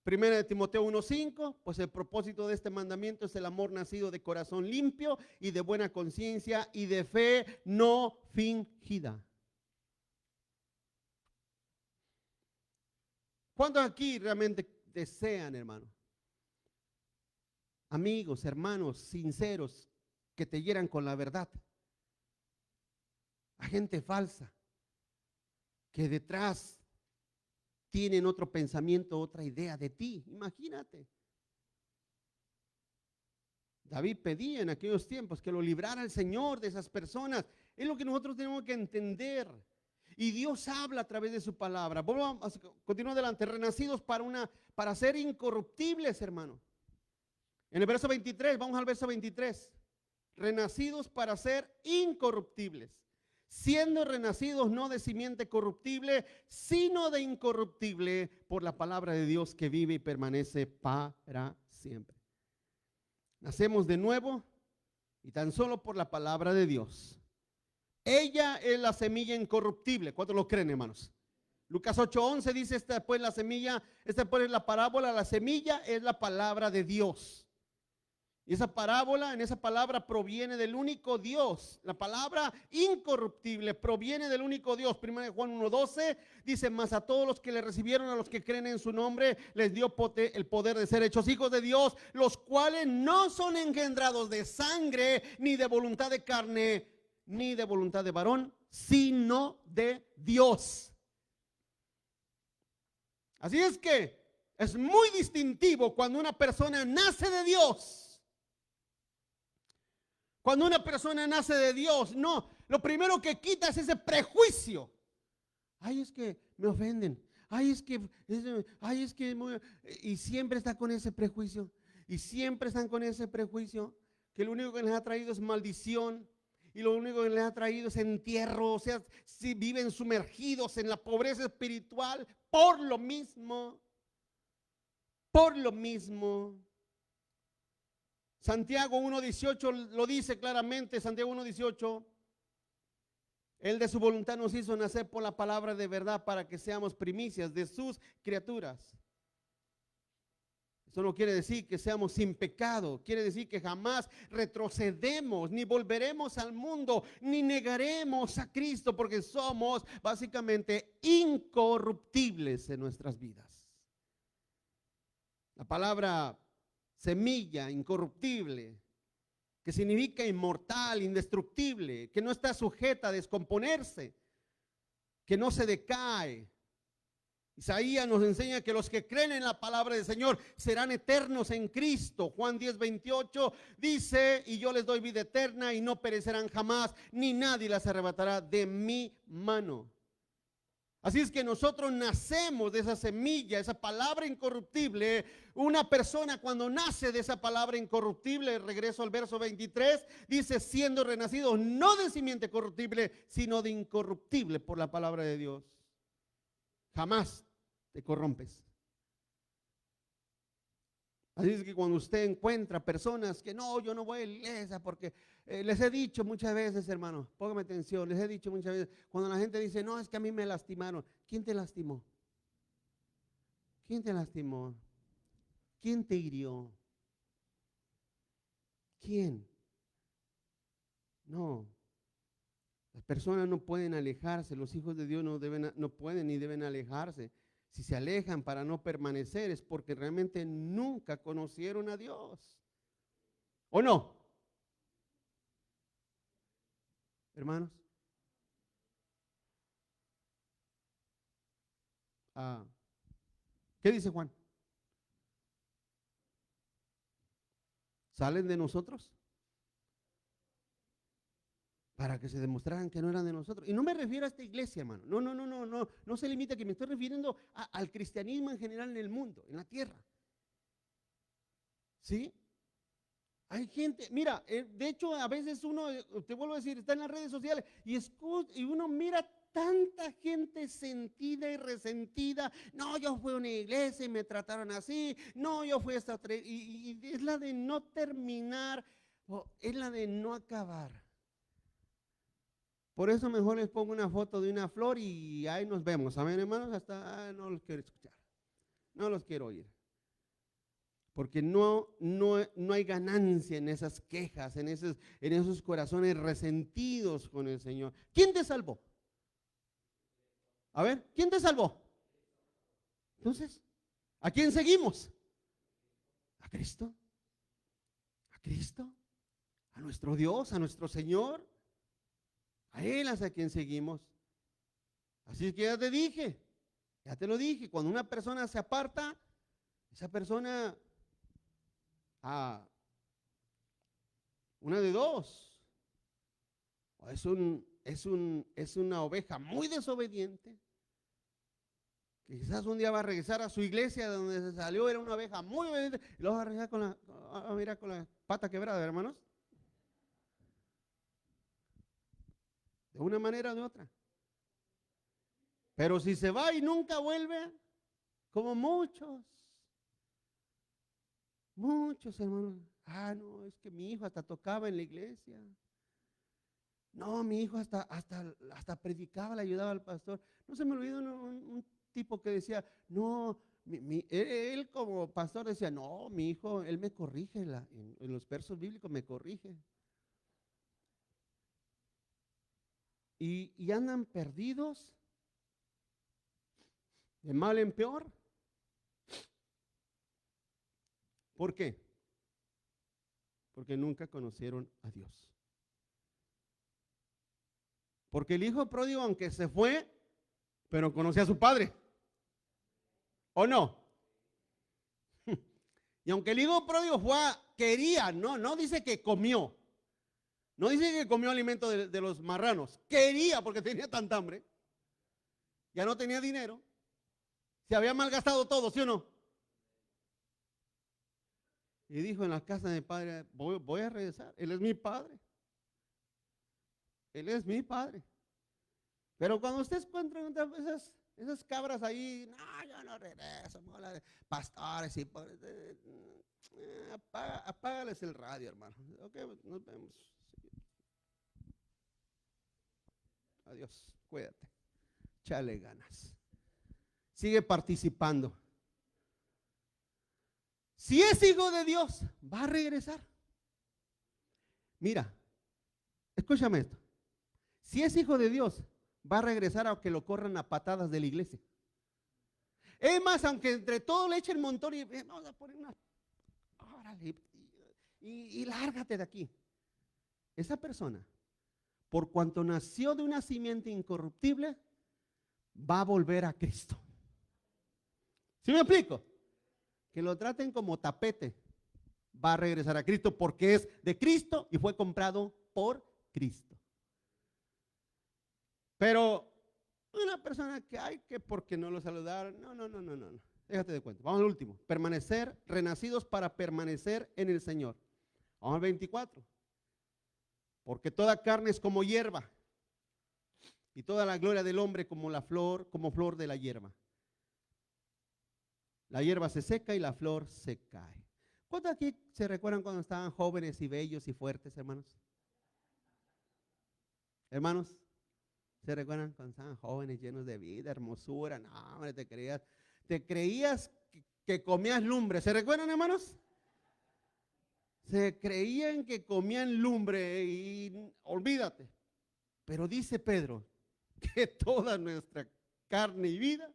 Primera de Timoteo 1:5, pues el propósito de este mandamiento es el amor nacido de corazón limpio y de buena conciencia y de fe no fingida. ¿Cuántos aquí realmente desean, hermano? Amigos, hermanos, sinceros, que te hieran con la verdad. A gente falsa, que detrás tienen otro pensamiento, otra idea de ti. Imagínate. David pedía en aquellos tiempos que lo librara el Señor de esas personas. Es lo que nosotros tenemos que entender. Y Dios habla a través de su palabra. Vamos a continuar adelante. Renacidos para ser incorruptibles, hermano. En el verso 23, vamos al verso 23. Renacidos para ser incorruptibles, siendo renacidos no de simiente corruptible, sino de incorruptible por la palabra de Dios que vive y permanece para siempre. Nacemos de nuevo y tan solo por la palabra de Dios. Ella es la semilla incorruptible. ¿Cuántos lo creen, hermanos? Lucas 8:11 dice, esta pues la semilla, esta pues es la parábola, la semilla es la palabra de Dios. Y esa parábola, en esa palabra proviene del único Dios. La palabra incorruptible proviene del único Dios. 1 Juan 1:12 dice, mas a todos los que le recibieron, a los que creen en su nombre, les dio el poder de ser hechos hijos de Dios, los cuales no son engendrados de sangre, ni de voluntad de carne, ni de voluntad de varón, sino de Dios. Así es que es muy distintivo cuando una persona nace de Dios. Cuando una persona nace de Dios, no, lo primero que quita es ese prejuicio. Ay, es que me ofenden. Ay, es que y siempre está con ese prejuicio. Y siempre están con ese prejuicio que lo único que les ha traído es maldición. Y lo único que les ha traído es entierro. O sea, si viven sumergidos en la pobreza espiritual por lo mismo. Por lo mismo. Santiago 1:18 lo dice claramente, Santiago 1:18. Él de su voluntad nos hizo nacer por la palabra de verdad para que seamos primicias de sus criaturas. Eso no quiere decir que seamos sin pecado, quiere decir que jamás retrocedemos, ni volveremos al mundo, ni negaremos a Cristo, porque somos básicamente incorruptibles en nuestras vidas. La palabra semilla incorruptible, que significa inmortal, indestructible, que no está sujeta a descomponerse, que no se decae. Isaías nos enseña que los que creen en la palabra del Señor serán eternos en Cristo. Juan 10:28 dice, y yo les doy vida eterna y no perecerán jamás, ni nadie las arrebatará de mi mano. Así es que nosotros nacemos de esa semilla, esa palabra incorruptible. Una persona cuando nace de esa palabra incorruptible, regreso al verso 23, dice, siendo renacidos no de simiente corruptible, sino de incorruptible por la palabra de Dios. Jamás te corrompes. Así es que cuando usted encuentra personas que no, yo no voy a la iglesia porque les he dicho muchas veces, hermano, póngame atención, les he dicho muchas veces, cuando la gente dice, no, es que a mí me lastimaron. ¿Quién te lastimó? ¿Quién te lastimó? ¿Quién te hirió? ¿Quién? No. Las personas no pueden alejarse, los hijos de Dios no pueden ni deben alejarse. Si se alejan para no permanecer es porque realmente nunca conocieron a Dios. ¿O no? Hermanos. ¿Qué dice Juan? ¿Salen de nosotros? Para que se demostraran que no eran de nosotros. Y no me refiero a esta iglesia, hermano. No se limita aquí. Me estoy refiriendo al cristianismo en general en el mundo, en la tierra. ¿Sí? Hay gente, mira, de hecho a veces uno, te vuelvo a decir, está en las redes sociales y uno mira tanta gente sentida y resentida. No, yo fui a una iglesia y me trataron así. No, yo fui a esta otra. Y es la de no terminar, es la de no acabar. Por eso mejor les pongo una foto de una flor y ahí nos vemos. Amén, hermanos, hasta no los quiero escuchar. No los quiero oír. Porque no hay ganancia en esas quejas, en esos corazones resentidos con el Señor. ¿Quién te salvó? A ver, ¿quién te salvó? Entonces, ¿a quién seguimos? ¿A Cristo? ¿A Cristo? ¿A nuestro Dios? ¿A nuestro Señor? A Él es a quien seguimos. Así es que ya te dije, ya te lo dije, cuando una persona se aparta, esa persona, una de dos, es una oveja muy desobediente, que quizás un día va a regresar a su iglesia de donde se salió, era una oveja muy obediente, y luego va a regresar con la pata quebrada, hermanos. De una manera o de otra. Pero si se va y nunca vuelve, como muchos hermanos, no, es que mi hijo hasta tocaba en la iglesia. No, mi hijo hasta predicaba, le ayudaba al pastor. No se me olvidó un tipo que decía, no, él como pastor decía, no, mi hijo, él me corrige, en los versos bíblicos me corrige. Y andan perdidos, de mal en peor. ¿Por qué? Porque nunca conocieron a Dios. Porque el hijo pródigo, aunque se fue, pero conocía a su padre. ¿O no? Y aunque el hijo pródigo quería, no dice que comió. No dice que comió alimento de los marranos. Quería porque tenía tanta hambre. Ya no tenía dinero. Se había malgastado todo, ¿sí o no? Y dijo en la casa de mi padre, voy a regresar. Él es mi padre. Él es mi padre. Pero cuando ustedes encuentran esas cabras ahí, no, yo no regreso, mola de pastores y apágales el radio, hermano. Ok, nos vemos. Adiós, cuídate. Chale ganas. Sigue participando. Si es hijo de Dios, va a regresar. Mira, escúchame esto. Si es hijo de Dios, va a regresar aunque lo corran a patadas de la iglesia. Es más, aunque entre todos le echen montón y vamos a poner una, órale, y lárgate de aquí. Esa persona, por cuanto nació de una simiente incorruptible, va a volver a Cristo. ¿Sí me explico? Que lo traten como tapete, va a regresar a Cristo porque es de Cristo y fue comprado por Cristo. Pero una persona que porque no lo saludaron, no, déjate de cuenta. Vamos al último, permanecer, renacidos para permanecer en el Señor. Vamos al 24. Porque toda carne es como hierba y toda la gloria del hombre como flor de la hierba. La hierba se seca y la flor se cae. ¿Cuántos aquí se recuerdan cuando estaban jóvenes y bellos y fuertes, hermanos? Hermanos, ¿se recuerdan cuando estaban jóvenes, llenos de vida, hermosura? No, hombre, te creías que comías lumbre. ¿Se recuerdan, hermanos? Se creían que comían lumbre y olvídate. Pero dice Pedro que toda nuestra carne y vida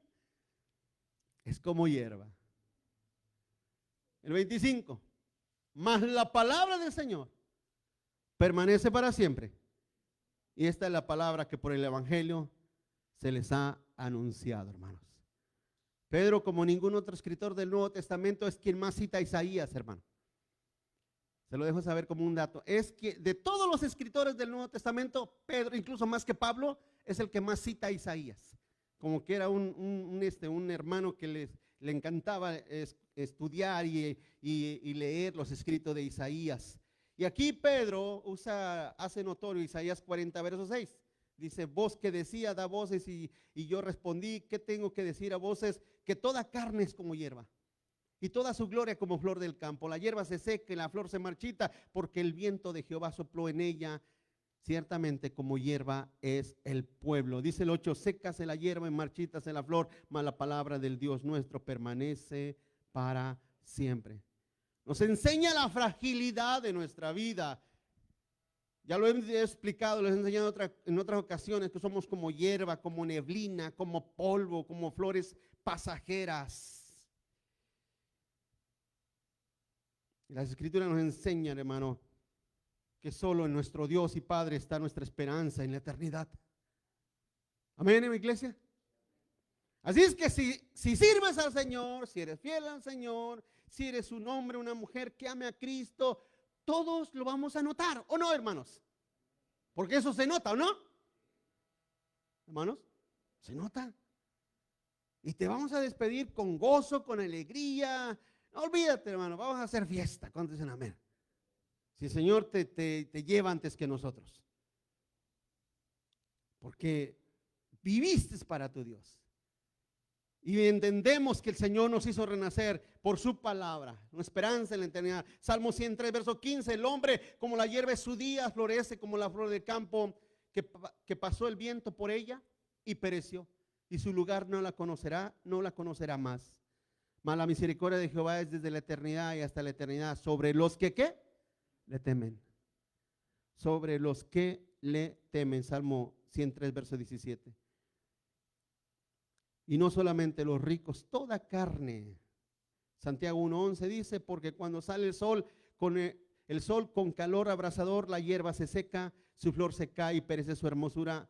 es como hierba. El 25. Mas la palabra del Señor permanece para siempre. Y esta es la palabra que por el Evangelio se les ha anunciado, hermanos. Pedro, como ningún otro escritor del Nuevo Testamento, es quien más cita a Isaías, hermano. Se lo dejo saber como un dato. Es que de todos los escritores del Nuevo Testamento, Pedro, incluso más que Pablo, es el que más cita a Isaías. Como que era un hermano que le encantaba estudiar y leer los escritos de Isaías. Y aquí Pedro hace notorio Isaías 40, verso 6. Dice, voz que decía, da voces, y yo respondí, ¿qué tengo que decir a voces? Que toda carne es como hierba, y toda su gloria como flor del campo. La hierba se seca y la flor se marchita, porque el viento de Jehová sopló en ella. Ciertamente como hierba es el pueblo. Dice el 8, sécase la hierba y marchítase la flor, mas la palabra del Dios nuestro permanece para siempre. Nos enseña la fragilidad de nuestra vida. Ya lo he explicado, les he enseñado en otras ocasiones que somos como hierba, como neblina, como polvo, como flores pasajeras. Y las Escrituras nos enseñan, hermano, que solo en nuestro Dios y Padre está nuestra esperanza en la eternidad. Amén, mi iglesia. Así es que si sirves al Señor, si eres fiel al Señor, si eres un hombre, una mujer que ame a Cristo, todos lo vamos a notar, ¿o no, hermanos? Porque eso se nota, ¿o no? Hermanos, se nota. Y te vamos a despedir con gozo, con alegría. No olvídate, hermano, vamos a hacer fiesta. ¿Cuántos dicen amén? Si el Señor te lleva antes que nosotros. Porque viviste para tu Dios. Y entendemos que el Señor nos hizo renacer por su palabra, una esperanza en la eternidad. Salmo 103, verso 15, el hombre como la hierba es su día, florece como la flor del campo, que pasó el viento por ella y pereció. Y su lugar no la conocerá más. Mas la misericordia de Jehová es desde la eternidad y hasta la eternidad sobre los que, ¿qué? Le temen. Sobre los que le temen. Salmo 103, verso 17. Y no solamente los ricos, toda carne. Santiago 1:11 dice, porque cuando sale el sol con calor abrasador, la hierba se seca, su flor se cae y perece su hermosura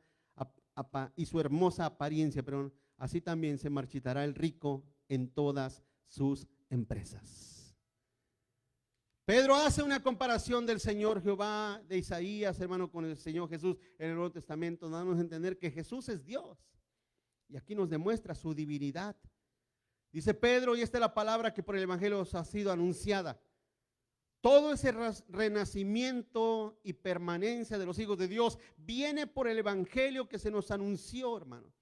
y su hermosa apariencia, pero así también se marchitará el rico en todas sus empresas. Pedro hace una comparación del Señor Jehová, de Isaías, hermano, con el Señor Jesús en el Nuevo Testamento, dándonos a entender que Jesús es Dios. Y aquí nos demuestra su divinidad. Dice Pedro, y esta es la palabra que por el Evangelio os ha sido anunciada. Todo ese renacimiento y permanencia de los hijos de Dios viene por el Evangelio que se nos anunció, hermano.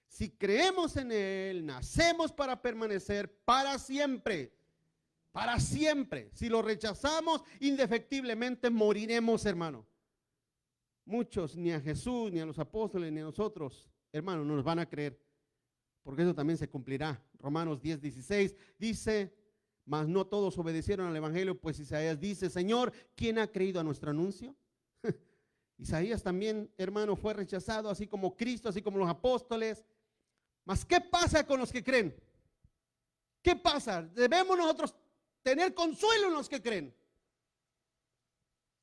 Si creemos en Él, nacemos para permanecer para siempre. Para siempre. Si lo rechazamos, indefectiblemente moriremos, hermano. Muchos, ni a Jesús, ni a los apóstoles, ni a nosotros, hermano, no nos van a creer, porque eso también se cumplirá. Romanos 10:16 dice, mas no todos obedecieron al Evangelio, pues Isaías dice, Señor, ¿quién ha creído a nuestro anuncio? Isaías también, hermano, fue rechazado, así como Cristo, así como los apóstoles. Mas ¿qué pasa con los que creen? ¿Qué pasa? Debemos nosotros tener consuelo en los que creen.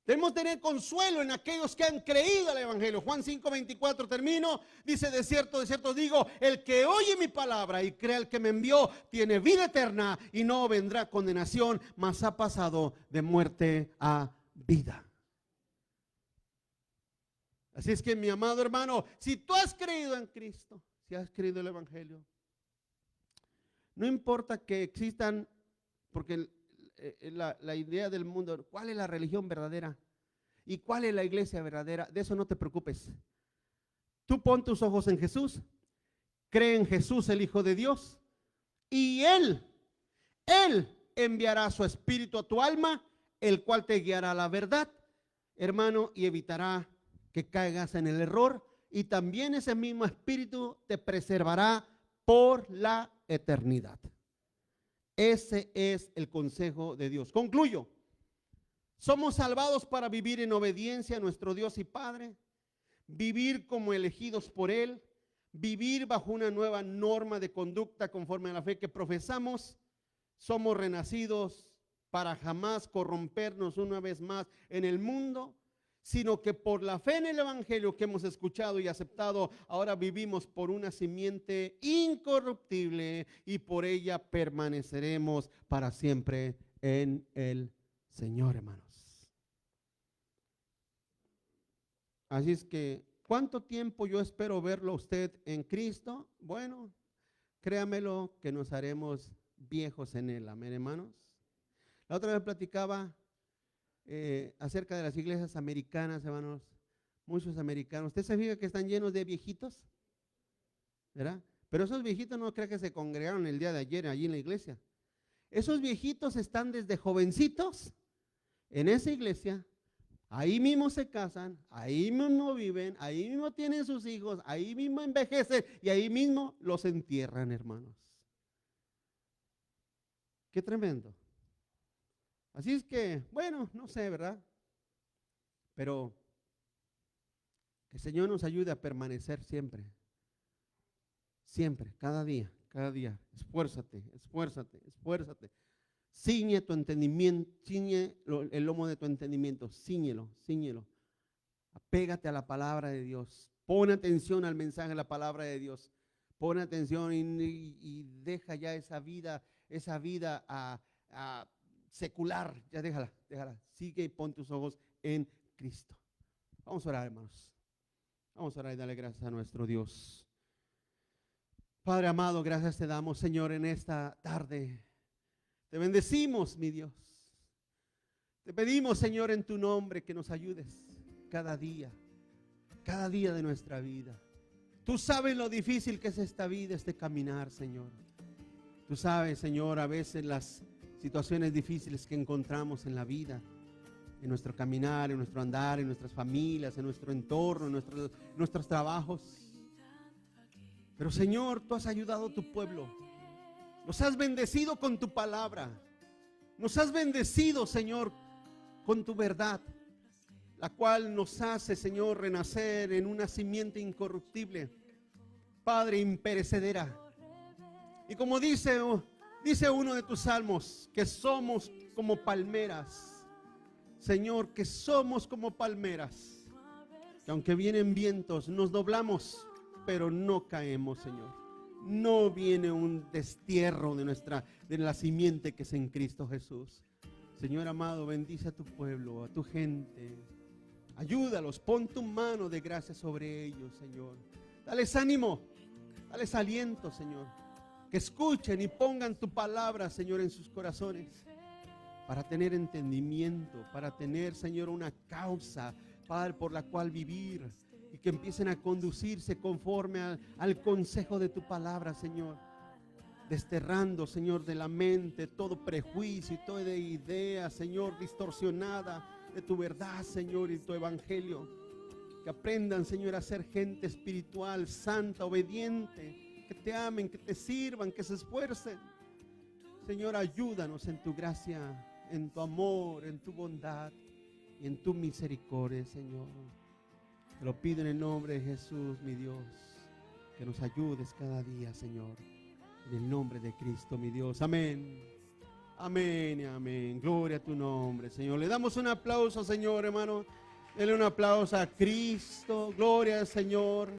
Debemos tener consuelo en aquellos que han creído al Evangelio. Juan 5:24 termino, dice, de cierto os digo, el que oye mi palabra y cree al que me envió, tiene vida eterna y no vendrá condenación, mas ha pasado de muerte a vida. Así es que, mi amado hermano, si tú has creído en Cristo, si has creído en el Evangelio, no importa que existan, porque la idea del mundo, ¿cuál es la religión verdadera? ¿Y cuál es la iglesia verdadera? De eso no te preocupes. Tú pon tus ojos en Jesús, cree en Jesús, el Hijo de Dios, y Él enviará su espíritu a tu alma, el cual te guiará a la verdad, hermano, y evitará que caigas en el error, y también ese mismo espíritu te preservará por la eternidad. Ese es el consejo de Dios. Concluyo. Somos salvados para vivir en obediencia a nuestro Dios y Padre, vivir como elegidos por Él, vivir bajo una nueva norma de conducta conforme a la fe que profesamos. Somos renacidos para jamás corrompernos una vez más en el mundo, sino que por la fe en el Evangelio que hemos escuchado y aceptado, ahora vivimos por una simiente incorruptible y por ella permaneceremos para siempre en el Señor, hermanos. Así es que, ¿cuánto tiempo yo espero verlo a usted en Cristo? Bueno, créamelo que nos haremos viejos en Él, amén, hermanos. La otra vez platicaba acerca de las iglesias americanas, hermanos, muchos americanos. ¿Usted se fija que están llenos de viejitos? ¿Verdad? Pero esos viejitos no creo que se congregaron el día de ayer allí en la iglesia. Esos viejitos están desde jovencitos en esa iglesia, ahí mismo se casan, ahí mismo viven, ahí mismo tienen sus hijos, ahí mismo envejecen y ahí mismo los entierran, hermanos. Qué tremendo. Así es que, bueno, no sé, ¿verdad? Pero que el Señor nos ayude a permanecer siempre. Siempre, cada día, esfuérzate, esfuérzate, esfuérzate. Ciñe tu entendimiento, ciñe el lomo de tu entendimiento, ciñelo, ciñelo. Apégate a la palabra de Dios. Pon atención al mensaje de la palabra de Dios. Pon atención y deja ya esa vida secular. Ya déjala. Sigue y pon tus ojos en Cristo. Vamos a orar, hermanos. Vamos a orar y darle gracias a nuestro Dios. Padre amado, gracias te damos, Señor, en esta tarde. Te bendecimos, mi Dios. Te pedimos, Señor, en tu nombre que nos ayudes cada día de nuestra vida. Tú sabes lo difícil que es esta vida, este caminar, Señor. Tú sabes, Señor, a veces las situaciones difíciles que encontramos en la vida, en nuestro caminar, en nuestro andar, en nuestras familias, en nuestro entorno, en nuestros trabajos. Pero, Señor, tú has ayudado a tu pueblo. Nos has bendecido con tu palabra. Nos has bendecido, Señor, con tu verdad, la cual nos hace, Señor, renacer en una simiente incorruptible, Padre, imperecedera. Y como dice uno de tus salmos, que somos como palmeras, Señor, que somos como palmeras, que aunque vienen vientos, nos doblamos, pero no caemos, Señor. No viene un destierro de la simiente que es en Cristo Jesús. Señor amado, bendice a tu pueblo, a tu gente. Ayúdalos, pon tu mano de gracia sobre ellos, Señor. Dales ánimo, dales aliento, Señor. Que escuchen y pongan tu palabra, Señor, en sus corazones. Para tener entendimiento, para tener, Señor, una causa, Padre, por la cual vivir. Y que empiecen a conducirse conforme al consejo de tu palabra, Señor. Desterrando, Señor, de la mente todo prejuicio y toda idea, Señor, distorsionada de tu verdad, Señor, y tu evangelio. Que aprendan, Señor, a ser gente espiritual, santa, obediente. Que te amen, que te sirvan, que se esfuercen. Señor, ayúdanos en tu gracia, en tu amor, en tu bondad y en tu misericordia, Señor. Te lo pido en el nombre de Jesús, mi Dios, que nos ayudes cada día, Señor, en el nombre de Cristo, mi Dios. Amén, amén y amén. Gloria a tu nombre, Señor. Le damos un aplauso, Señor, hermano. Denle un aplauso a Cristo. Gloria al Señor.